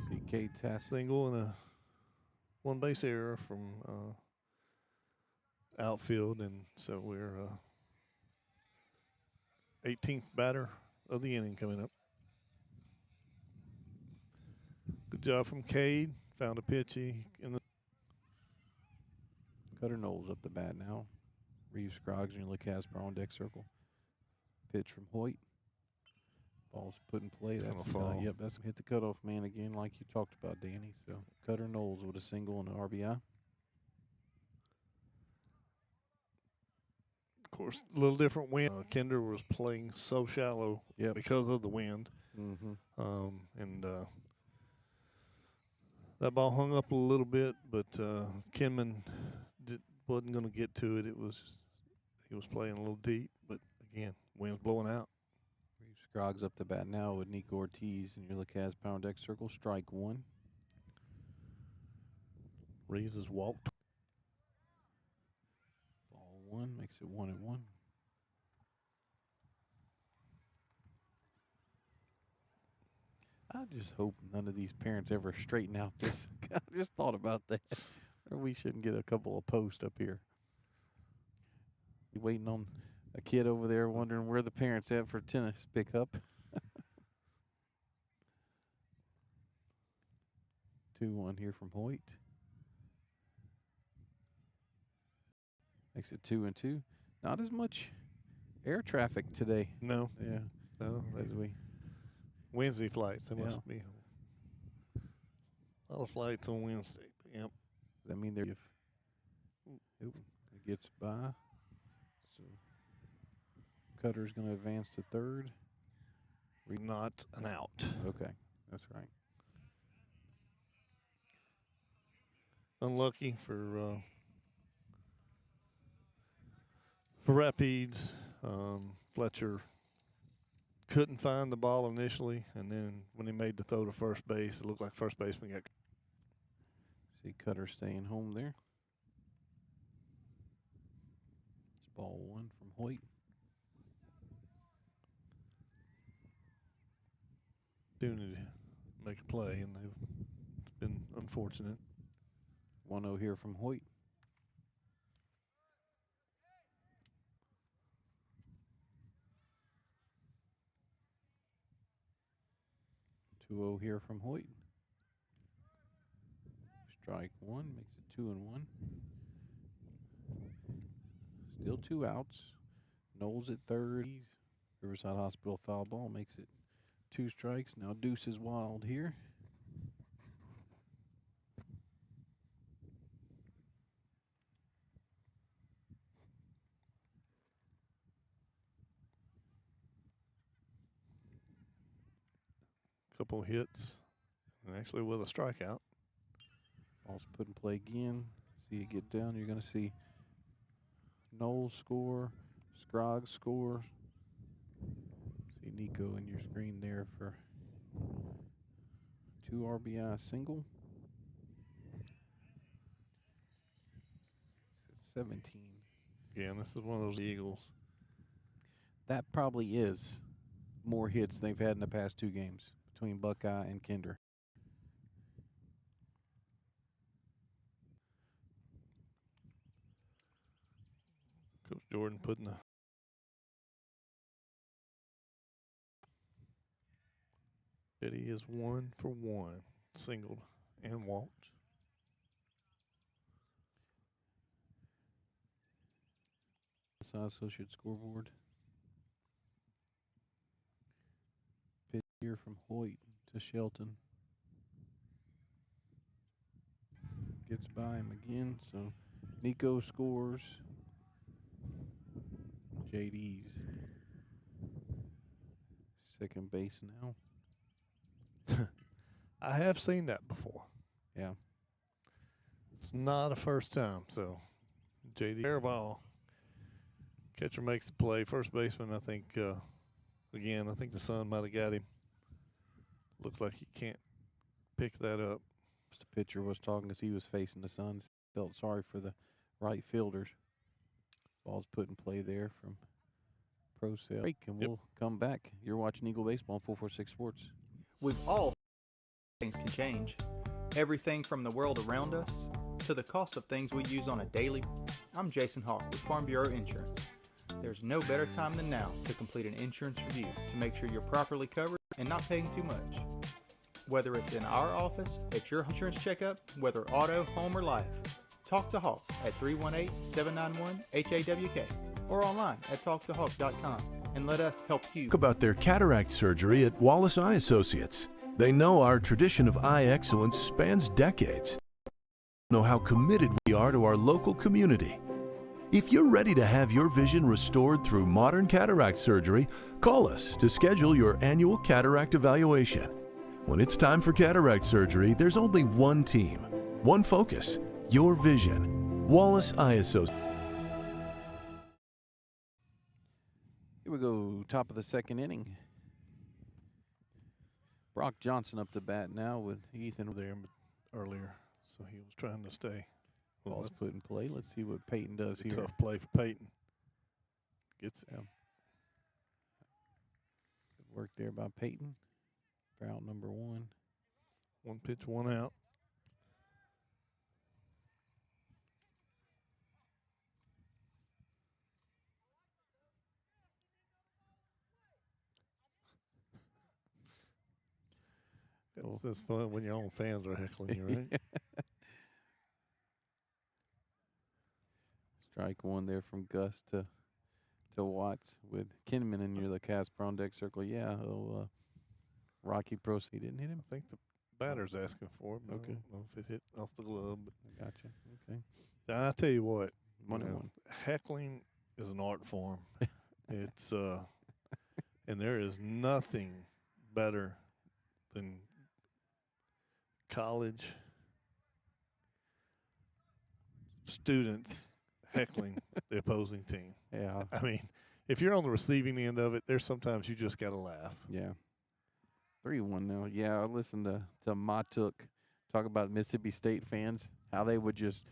See Cade Tass. Single and a one base error from outfield, and so we're 18th batter of the inning coming up. Good job from Cade. Found a pitchy in the Cutter Knowles up the bat now. Reeves Scroggs and Casper on deck circle. Pitch from Hoyt. Ball's put in play. It's That's gonna fall. Yep, that's hit the cutoff man again, like you talked about, Danny. So Cutter Knowles with a single and an RBI. Of course, a little different wind. Kinder was playing so shallow because of the wind. Mm-hmm. And that ball hung up a little bit, but Kinman wasn't going to get to it. He was playing a little deep, but again, wind's blowing out. Reeves Scroggs up the bat now with Nico Ortiz and Casper on deck circle. Strike one. Reeves has walked. Ball one makes it 1-1. I just hope none of these parents ever straighten out this. I just thought about that. Or we shouldn't get a couple of posts up here. You waiting on a kid over there wondering where the parents at for tennis pickup. 2-1 here from Hoyt. Makes it 2-2. Not as much air traffic today. No. Yeah. No. As we Wednesday flights. There must be a lot of flights on Wednesday. Yep. I mean, there if it gets by, so Cutter's going to advance to third. Not an out. Okay, that's right. Unlucky for Rapides. Fletcher couldn't find the ball initially, and then when he made the throw to first base, it looked like first baseman got. See Cutter staying home there. It's ball one from Hoyt. Opportunity to make a play, and they've been unfortunate. 1-0 here from Hoyt. Here from Hoyt. Strike one makes it 2-1. Still 2 outs. Knowles at third. Riverside Hospital foul ball makes it 2 strikes. Now Deuce is wild here. Couple hits, and actually with a strikeout. Ball's put in play again. See it get down. You're going to see Knowles score, Scroggs score. See Nico in your screen there for 2 RBI single. 17. Again, this is one of those Eagles. That probably is more hits they've had in the past 2 games between Buckeye and Kinder. Coach Jordan putting the Eddie is 1 for 1, singled and walked. Associate scoreboard. Pitch here from Hoyt to Shelton. Gets by him again, so Nico scores. JD's second base now. I have seen that before. Yeah. It's not a first time, so JD air ball. Catcher makes the play. First baseman, I think, again, I think the sun might have got him. Looks like he can't pick that up. The pitcher was talking as he was facing the sun. Felt sorry for the right fielders. Ball's put in play there from pro sale. Break, and we'll come back. You're watching Eagle Baseball on 446 Sports. We've all things can change. Everything from the world around us to the cost of things we use on a daily. I'm Jason Hawk with Farm Bureau Insurance. There's no better time than now to complete an insurance review to make sure you're properly covered and not paying too much. Whether it's in our office, at your insurance checkup, whether auto, home, or life, talk to Hawk at 318-791-HAWK or online at talktohawk.com and let us help you. Talk about their cataract surgery at Wallace Eye Associates. They know our tradition of eye excellence spans decades. Know how committed we are to our local community. If you're ready to have your vision restored through modern cataract surgery, call us to schedule your annual cataract evaluation. When it's time for cataract surgery, there's only one team, one focus, your vision. Wallace Eye Associates. Here we go, top of the second inning. Brock Johnson up to bat now with Ethan there earlier, so he was trying to stay. Well, Ball's put in play. Let's see what Peyton does here. Tough play for Peyton. Gets it. Yeah. Good work there by Peyton for out number one. One pitch, one out. It's just fun when your own fans are heckling you, right? Strike one there from Gus to Watts with Kinman near the Casper on deck circle. Yeah, Rocky Prost, he didn't hit him. I think the batter's asking for it. But Okay. I don't know if it hit off the glove. But I gotcha. Okay. I tell you what, 1-1. heckling is an art form. It's and there is nothing better than college students heckling the opposing team. Yeah. I mean, if you're on the receiving end of it, there's sometimes you just got to laugh. Yeah. 3-1 now. Yeah, I listened to Matuk talk about Mississippi State fans, how they would just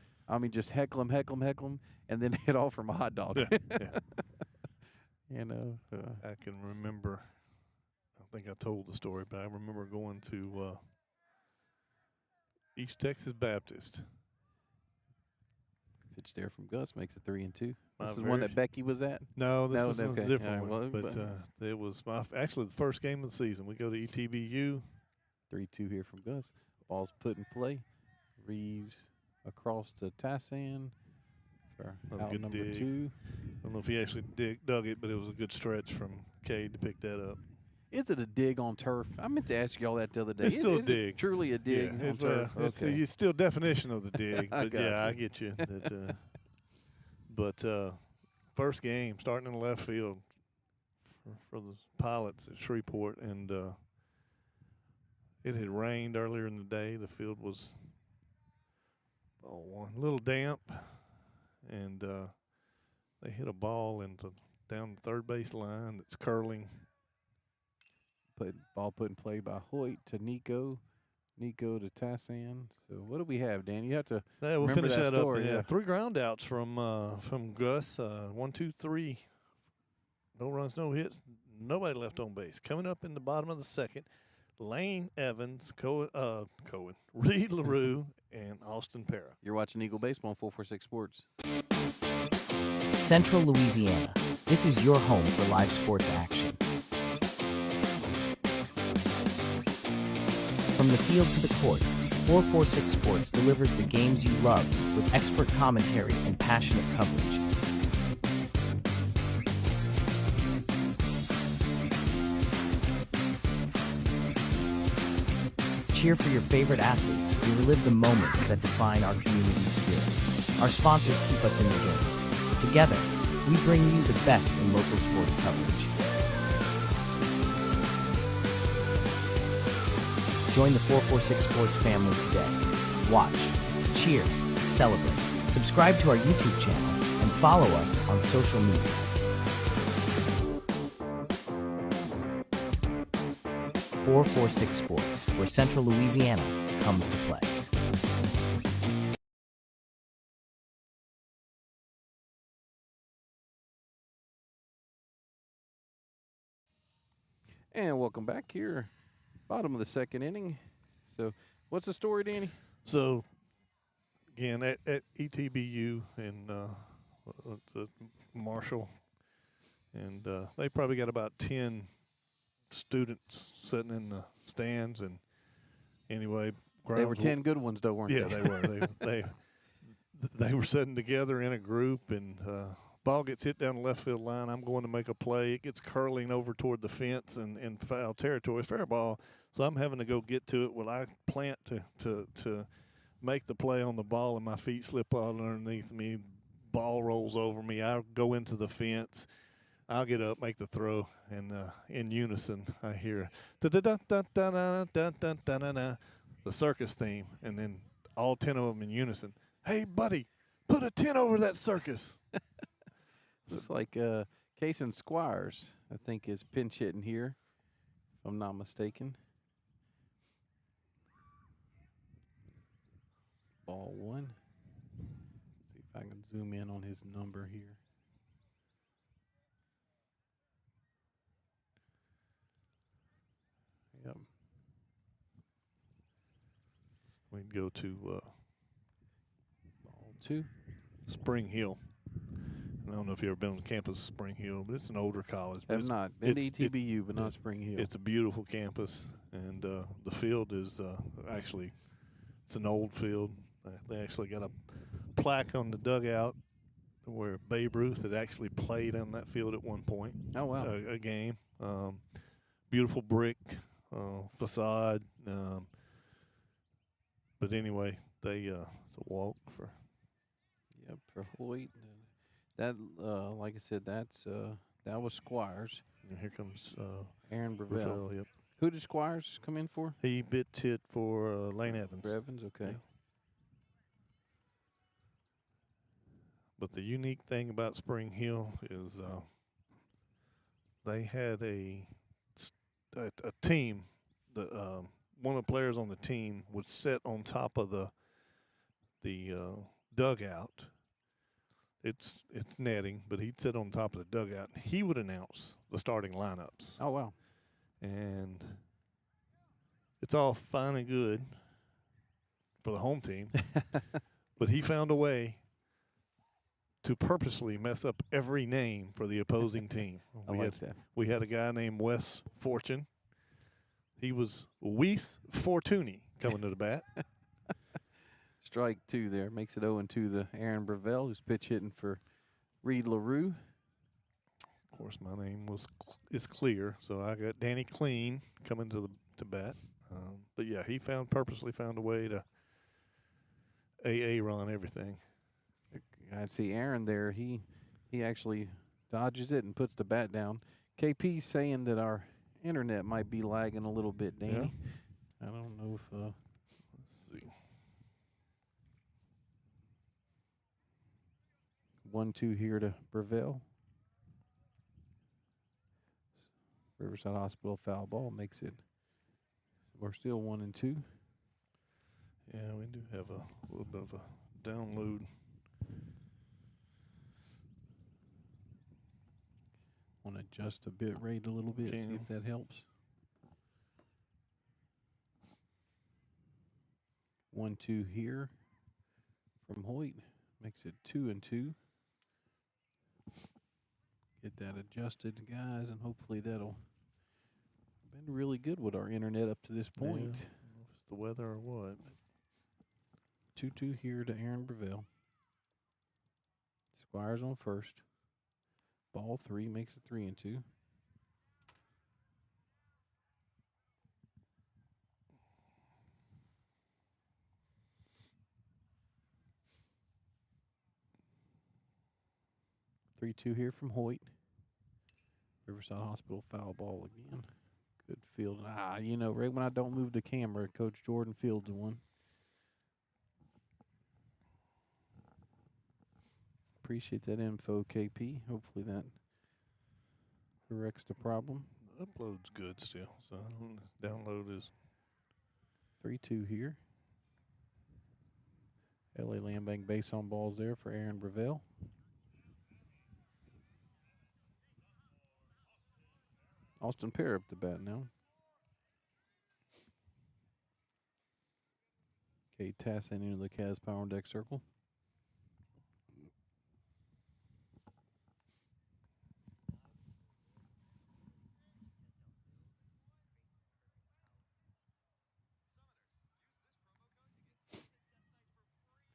heckle them, and then hit off from a hot dog. Yeah. You know. I can remember, I think I told the story, but I remember going to East Texas Baptist. Pitch there from Gus makes it 3-2. My This is one that Becky was at. No, this is okay. a different All one. right, But it was actually the first game of the season. We go to ETBU. 3-2 here from Gus. Ball's put in play. Reeves across to Tassan for Another out good number dig. 2. I don't know if he actually dug it, but it was a good stretch from Cade to pick that up. Is it a dig on turf? I meant to ask y'all that the other day. It's still a is dig. It truly a dig on it's, turf? It's Okay. it's still definition of the dig. I But got yeah, you. I get you. That, but first game, starting in the left field for the Pilots at Shreveport, and it had rained earlier in the day. The field was a little damp, and they hit a ball down the third base line that's curling. Ball put in play by Hoyt to Nico. Nico to Tassan. So what do we have, Dan? You have to Yeah, we'll remember finish that that story, up. yeah. 3 ground outs from Gus. 1, 2, 3. No runs, no hits. Nobody left on base. Coming up in the bottom of the second, Lane Evans, Reed LaRue, and Austin Parra. You're watching Eagle Baseball on 446 Sports. Central Louisiana. This is your home for live sports action. From the field to the court, 446 Sports delivers the games you love with expert commentary and passionate coverage. Cheer for your favorite athletes and relive the moments that define our community spirit. Our sponsors keep us in the game. Together, we bring you the best in local sports coverage. Join the 446 Sports family today. Watch, cheer, celebrate. Subscribe to our YouTube channel and follow us on social media. 446 Sports, where Central Louisiana comes to play. And welcome back here, bottom of the second inning. So, what's the story, Danny? So, again, at ETBU and Marshall, and they probably got about 10 students sitting in the stands. And anyway, They were 10 good ones, though, weren't yeah, they? they were. They were sitting together in a group, and ball gets hit down the left field line. I'm going to make a play. It gets curling over toward the fence and in foul territory, fair ball. So I'm having to go get to it. Well, I plant to make the play on the ball, and my feet slip out underneath me. Ball rolls over me. I go into the fence. I'll get up, make the throw, and in unison I hear da-da-da-da-da-da-da-da-da-da, the circus theme, and then all 10 of them in unison. Hey, buddy, put a 10 over that circus. It's like Cason Squires, I think, is pinch hitting here, if I'm not mistaken. Ball one. See if I can zoom in on his number here. Yep. We'd go to Ball two. Spring Hill. I don't know if you've ever been on the campus of Spring Hill, but it's an older college. But Have not been to ETBU, but not Spring Hill. It's a beautiful campus, and the field is actually, it's an old field. They actually got a plaque on the dugout where Babe Ruth had actually played on that field at one point. Oh, wow. A game. Beautiful brick facade. But anyway, it's a walk for. Yep, for Hoyt. That, like I said, that was Squires. And here comes Aaron Breville. Rafael, yep. Who did Squires come in for? He bit hit for Lane Evans. For Evans, okay. Yeah. But the unique thing about Spring Hill is they had a team. One of the players on the team would sit on top of the dugout. It's netting, but he'd sit on top of the dugout. He would announce the starting lineups. Oh, wow. And it's all fine and good for the home team, but he found a way to purposely mess up every name for the opposing team. We had a guy named Wes Fortune. He was Weiss Fortuny coming to the bat. Strike two there. Makes it 0-2 to Aaron Breville, who's pitch hitting for Reed LaRue. Of course, my name is Clear, so I got Danny Clean coming to bat. But, yeah, he purposely found a way to AA run everything. I see Aaron there. He actually dodges it and puts the bat down. KP's saying that our internet might be lagging a little bit, Danny. Yeah. I don't know if let's see. 1-2 here to Breville. Riverside Hospital foul ball makes it. We're still 1-2. Yeah, we do have a little bit of a download. Want to adjust the bit rate a little bit, see if that helps. 1-2 here from Hoyt. Makes it 2-2. Get that adjusted, guys, and hopefully that'll been really good with our internet up to this point. Yeah, I don't know if it's the weather or what. 2-2 here to Aaron Breville. Squires on first. Ball three makes it 3-2. Three-two here from Hoyt. Riverside Hospital foul ball again. Good field. Right when I don't move the camera, Coach Jordan fields one. Appreciate that info, KP. Hopefully that corrects the problem. Upload's good still, so I don't download is 3-2 here. LA Land Bank base on balls there for Aaron Breville. Austin Pear up the bat now. Cade Tassin into the Cavs power on deck circle.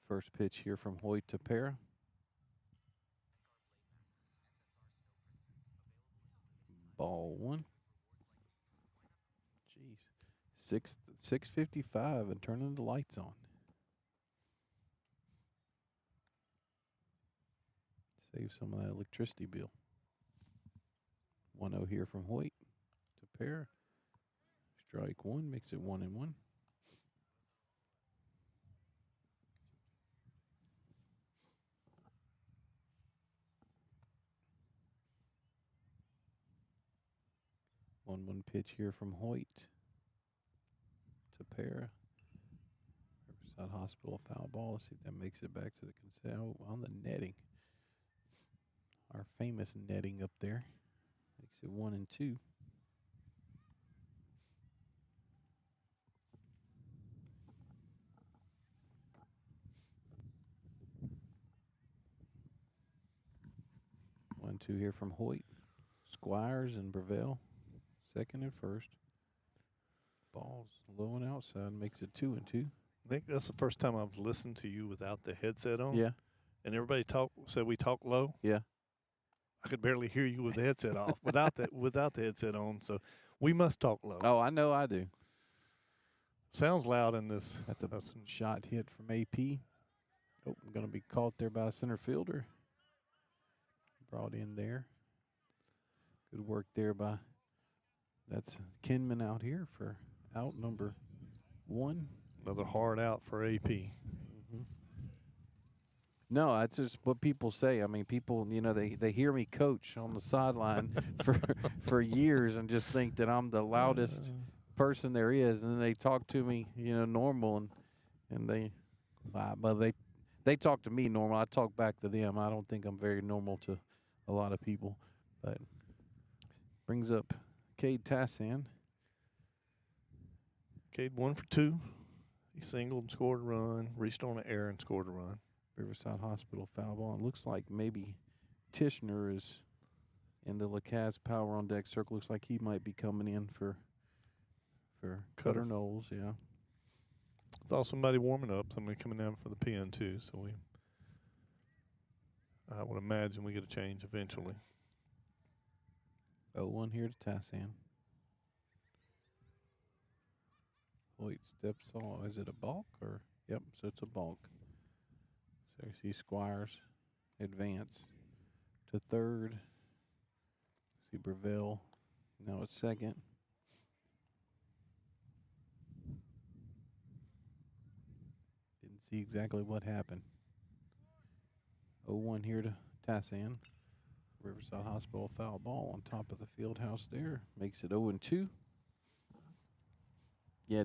First pitch here from Hoyt to Pear. Ball one. Jeez. 6:55 and turning the lights on. Save some of that electricity bill. 1-0 here from Hoyt to Pear. Strike one, makes it 1-1. One pitch here from Hoyt to Pear. Riverside Hospital foul ball. Let's see if that makes it back to the consent. Oh, on the netting. Our famous netting up there. Makes it 1-2. One, two here from Hoyt. Squires and Breville. Second and first. Ball's low and outside. Makes it 2-2. I think that's the first time I've listened to you without the headset on. Yeah. And everybody said we talk low. Yeah. I could barely hear you with the headset off, without the headset on. So we must talk low. Oh, I know I do. Sounds loud in this. That's a shot hit from AP. Oh, I'm going to be caught there by a center fielder. Brought in there. Good work there by, that's Kinman out here for out number 1. Another hard out for AP. Mm-hmm. No, that's just what people say. I mean, people, they hear me coach on the sideline for years and just think that I'm the loudest person there is, and then they talk to me, normal, and they talk to me normal. I talk back to them. I don't think I'm very normal to a lot of people, but brings up Cade Tassin. Cade 1 for 2. He singled and scored a run, reached on an error and scored a run. Riverside Hospital foul ball. It looks like maybe Tishner is in the LeCaz power on deck circle. Looks like he might be coming in for Cutter Knowles. Yeah. Saw somebody warming up, somebody coming down for the pen too. So I would imagine we get a change eventually. 0-1 here to Tassin. Hoyt steps on. Is it a balk or? Yep, so it's a balk. So you see Squires advance to third. See Breville. Now it's second. Didn't see exactly what happened. 0-1 here to Tassin. Riverside Hospital foul ball on top of the field house there. Makes it 0-2. Yeah,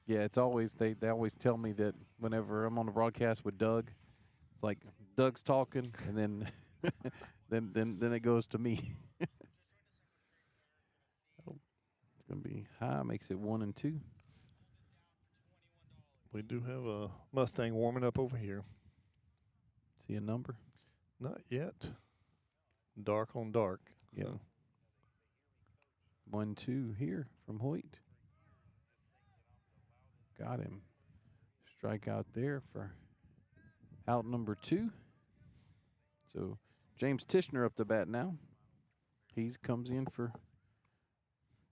yeah, it's always they always tell me that whenever I'm on the broadcast with Doug, it's like Doug's talking and then then it goes to me. Oh, it's gonna be high, makes it 1-2. We do have a Mustang warming up over here. See a number? Not yet. Dark on dark. Yeah. So. 1-2 here from Hoyt. Got him. Strikeout there for out number 2. So James Tishner up the bat now. He comes in for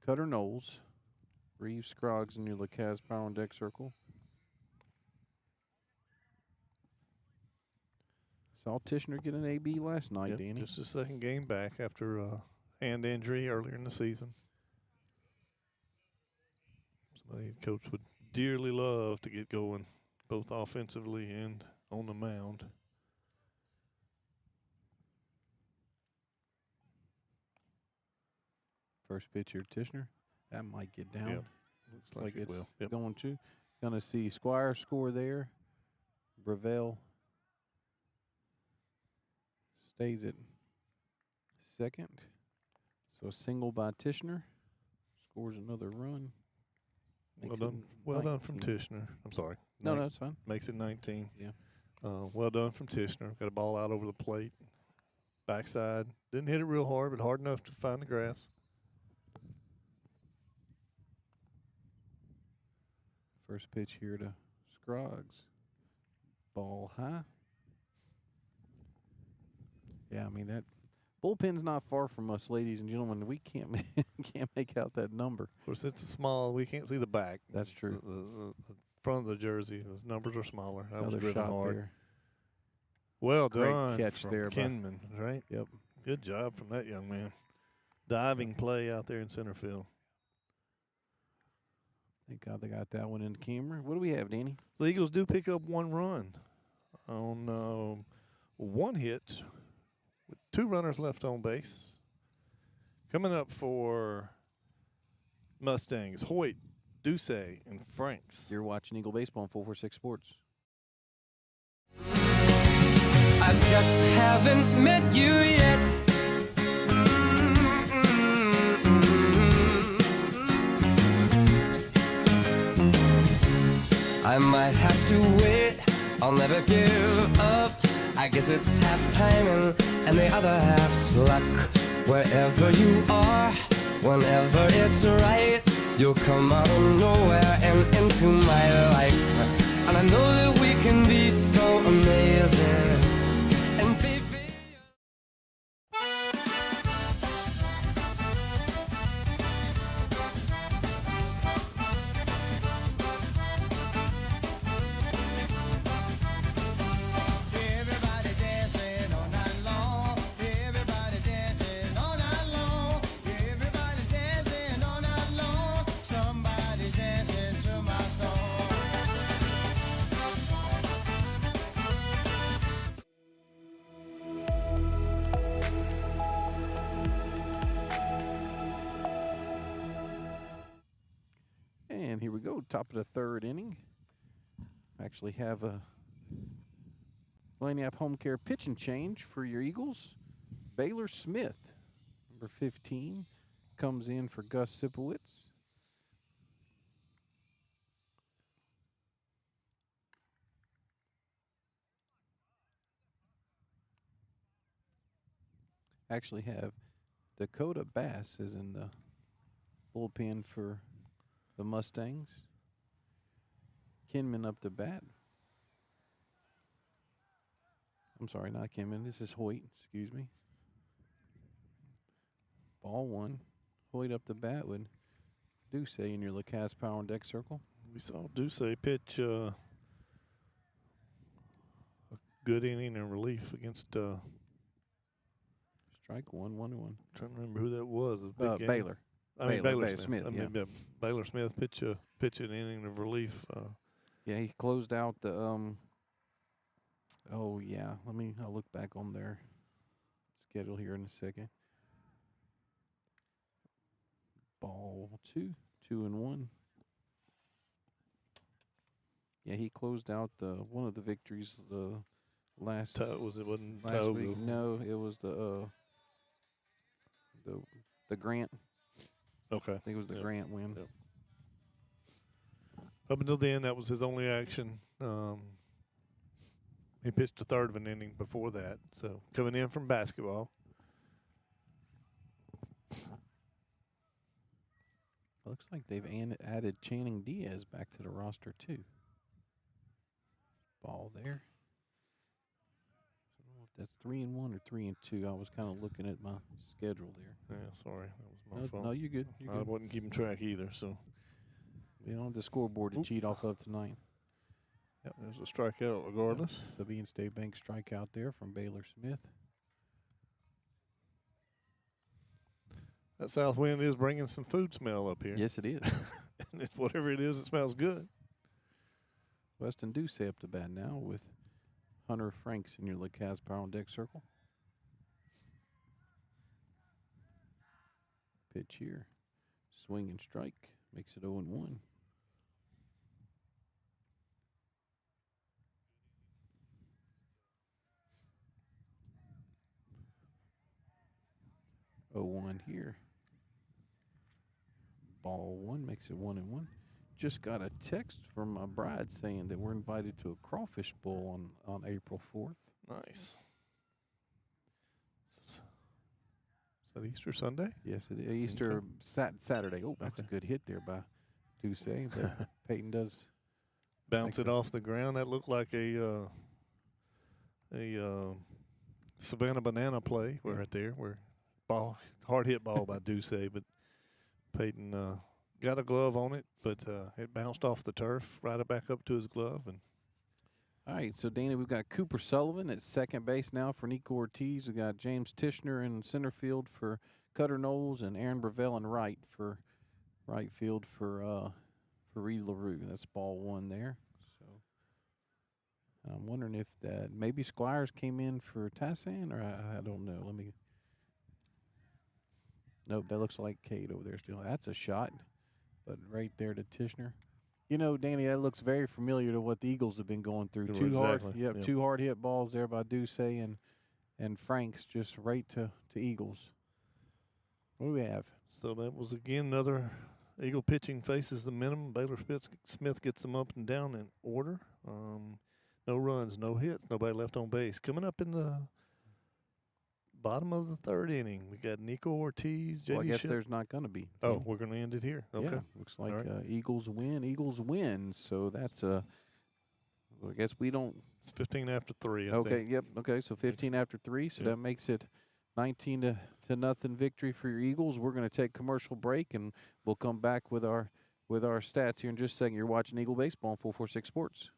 Cutter Knowles. Reeves Scroggs in your LeCaz power on deck circle. Saw Tishner get an AB last night, Yep, Danny. just his second game back after a hand injury earlier in the season. Somebody coach would dearly love to get going, both offensively and on the mound. First pitcher, Tishner. That might get down. Yep. Looks like it it's will. Yep. going to. Gonna see Squire score there. Breville stays at second. So a single by Tishner. Scores another run. Well Makes done. it Well done from 19. Tishner. I'm sorry. No, that's fine. Makes it 19. Yeah. Well done from Tishner. Got a ball out over the plate. Backside. Didn't hit it real hard, but hard enough to find the grass. First pitch here to Scroggs. Ball high. Yeah, I mean that bullpen's not far from us, ladies and gentlemen. We can't can't make out that number. Of course, it's a small. We can't see the back. That's true. The front of the jersey, the numbers are smaller. That was Another driven shot hard. there. Well Great done catch from there by- Kinman, right? Yep. Good job from that young man. Diving play out there in center field. Thank God they got that one in the camera. What do we have, Danny? The Eagles do pick up one run on one hit with 2 runners left on base. Coming up for Mustangs, Hoyt, Duce, and Franks. You're watching Eagle Baseball on 446 Sports. I just haven't met you yet. I might have to wait, I'll never give up. I guess it's half timing and the other half's luck. Wherever you are, whenever it's right, you'll come out of nowhere and into my life. And I know that we can be so amazing. And baby, Everybody dancing all night long. Everybody dancing all night long. Everybody dancing all night long. Somebody's dancing to my song. And here we go, top of the third inning. Actually have a Laniap Home Care pitch and change for your Eagles. Baylor Smith, number 15, comes in for Gus Sipowicz. Actually have Dakota Bass is in the bullpen for the Mustangs. Kinman up the bat. I'm sorry, not Kinman. This is Hoyt. Excuse me. Ball one. Hoyt up the bat with Duce in your Lacasse Power and Deck circle. We saw Duce pitch a good inning in relief against Strike one, 1-1. trying to remember who that was. A big game. Baylor. I mean Baylor Baylor Smith, I yeah. mean Baylor Smith pitch an inning of relief. Yeah, he closed out the oh yeah. I'll look back on their schedule here in a second. Ball 2-1. Yeah, he closed out one of the victories last Wasn't last Togo. week. No, it was the Grant. Okay. I think it was the Yep. Grant win. Yep. Up until then, that was his only action. He pitched a third of an inning before that. So coming in from basketball. Looks like they've added Channing Diaz back to the roster too. Ball there. I don't know if that's 3-1 or 3-2. I was kind of looking at my schedule there. Yeah, sorry, that was my fault. No, you're good. You're I good. wasn't keeping track either. So We don't have the scoreboard to Oop. cheat off of tonight. there's a strikeout regardless. Sabine State Bank strikeout there from Baylor Smith. That south wind is bringing some food smell up here. Yes, it is. And it's whatever it is, it smells good. Weston Duce up to bat now with Hunter Franks in your Lacasse Power on Deck circle. Pitch here. Swing and strike. Makes it 0-1. Oh, 1 here. ball one, makes it 1-1. Just got a text from my bride saying that we're invited to a crawfish bowl on April 4th. Nice. Is that Easter Sunday? Yes, it is. Easter Saturday. Oh, that's a good hit there by Duce. But Peyton does Bounce it off the ground. That looked like a Savannah Banana play right there, where hard hit ball by Duce, but Peyton got a glove on it, but it bounced off the turf right back up to his glove. And all right, so Danny, we've got Cooper Sullivan at second base now for Nico Ortiz. We got James Tishner in center field for Cutter Knowles, and Aaron Brevell in right field for Reed LaRue. That's ball one there. So I'm wondering if that maybe Squires came in for Tassan, or I don't know. Nope, that looks like Cade over there still. That's a shot, but right there to Tishner. You know, Danny, that looks very familiar to what the Eagles have been going through. Two hard hit balls there by Duce and Franks, just right to Eagles. What do we have? so that was, again, another Eagle pitching faces the minimum. Baylor Smith gets them up and down in order. No runs, no hits, nobody left on base. Coming up in the bottom of the third inning, we got Nico Ortiz, Well, I JD guess Shep. there's not going to be. Oh, we're going to end it here. Okay. Yeah, looks like All right. Eagles win. So that's I guess we don't. It's 15 after 3, I Okay, think. yep. Okay, so 15 after 3. So Yep. that makes it 19 to nothing victory for your Eagles. We're going to take commercial break, and we'll come back with our stats here in just a second. You're watching Eagle Baseball on 446 Sports.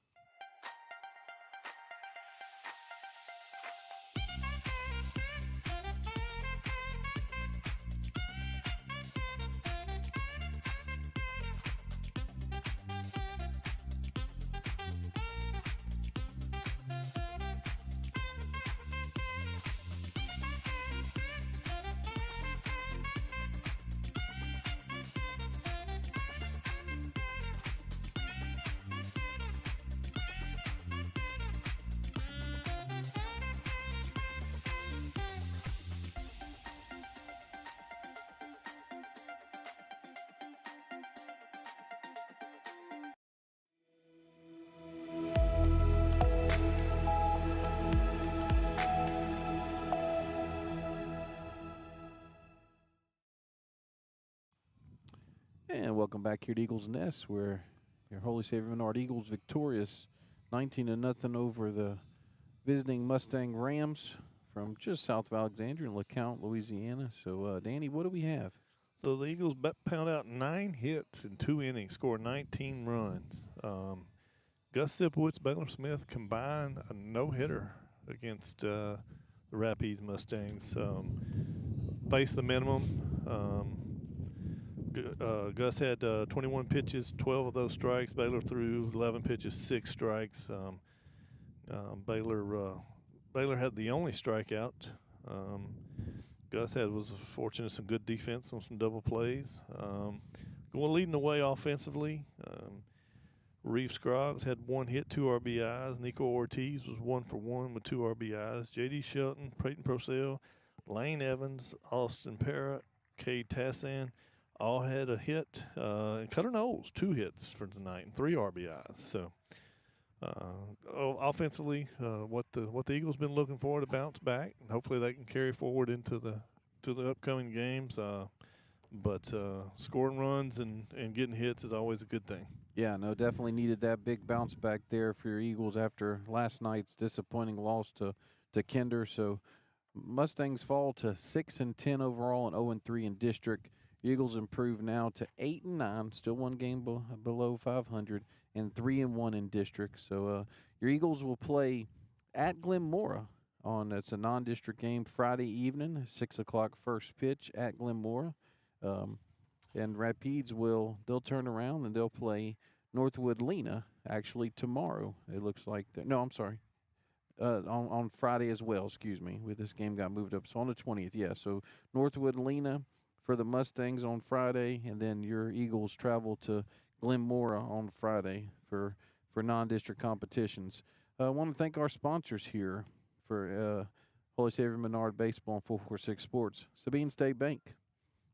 And welcome back here to Eagles Nest, where your Holy Savior Menard Eagles victorious 19-0 over the visiting Mustang Rams from just south of Alexandria in LeCount, Louisiana. So, Danny, what do we have? So the Eagles pound out 9 hits in 2 innings, scored 19 runs. Gus Sipowicz, Baylor Smith combined a no-hitter against the Rapides Mustangs. Faced the minimum. Gus had 21 pitches, 12 of those strikes. Baylor threw 11 pitches, 6 strikes. Baylor had the only strikeout. Gus was fortunate, some good defense on some double plays. Going leading the way offensively. Reeve Scroggs had 1 hit, 2 RBIs. Nico Ortiz was 1 for 1 with 2 RBIs. J.D. Shelton, Peyton Purcell, Lane Evans, Austin Parrott, Cade Tassan all had a hit. And Cutter Knowles, 2 hits for tonight and 3 RBIs. So offensively, what the Eagles been looking for to bounce back, and hopefully they can carry forward into the upcoming games. But scoring runs and getting hits is always a good thing. Yeah, no, definitely needed that big bounce back there for your Eagles after last night's disappointing loss to Kinder. So Mustangs fall to 6-10 overall and 0-3 in district. Eagles improve now to 8-9, still 1 game below 500, and 3-1 in district. So your Eagles will play at Glen Mora it's a non-district game Friday evening, 6 o'clock first pitch at Glen Mora. And Rapides they'll turn around and they'll play Northwood Lena actually tomorrow. It looks like on Friday as well. Excuse me, this game got moved up. So on the 20th, yeah. So Northwood Lena for the Mustangs on Friday, and then your Eagles travel to Glen Mora on Friday for non-district competitions. I want to thank our sponsors here for Holy Savior Menard Baseball and 446 Sports. Sabine State Bank,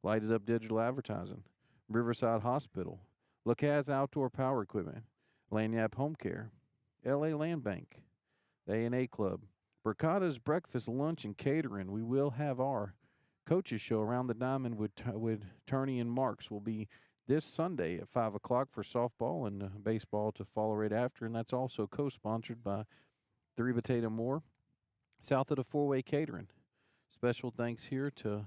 Lighted Up Digital Advertising, Riverside Hospital, Lacaz Outdoor Power Equipment, Lanyap Home Care, LA Land Bank, the A&A Club, Bricada's Breakfast, Lunch, and Catering. We will have our coaches show around the diamond with Turney and Marks will be this Sunday at 5 o'clock for softball and baseball to follow right after, and that's also co-sponsored by Three Potato More, south of the Four-Way Catering. Special thanks here to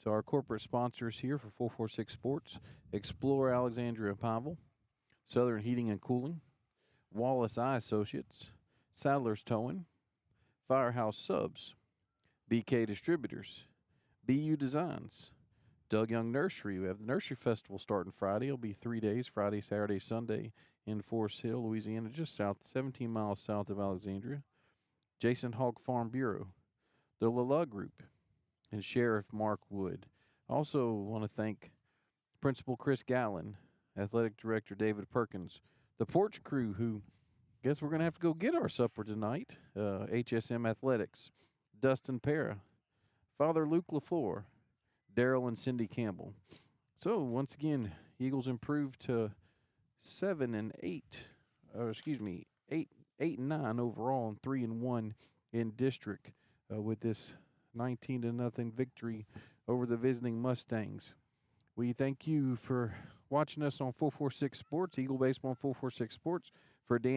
our corporate sponsors here for 446 Sports, Explore Alexandria Pineville, Southern Heating and Cooling, Wallace Eye Associates, Sadler's Towing, Firehouse Subs, BK Distributors, BU Designs, Doug Young Nursery. We have the Nursery Festival starting Friday. It'll be 3 days, Friday, Saturday, Sunday, in Forest Hill, Louisiana, just 17 miles south of Alexandria. Jason Hogg Farm Bureau, the LaLa Group, and Sheriff Mark Wood. Also want to thank Principal Chris Gallen, Athletic Director David Perkins, the Porch Crew, who guess we're going to have to go get our supper tonight, HSM Athletics, Dustin Para, Father Luke LaFleur, Daryl and Cindy Campbell. So once again, Eagles improved to 8 and 9 overall, and 3-1 in district with this 19-0 victory over the visiting Mustangs. We thank you for watching us on 446 Sports, Eagle Baseball on 446 Sports. For Dan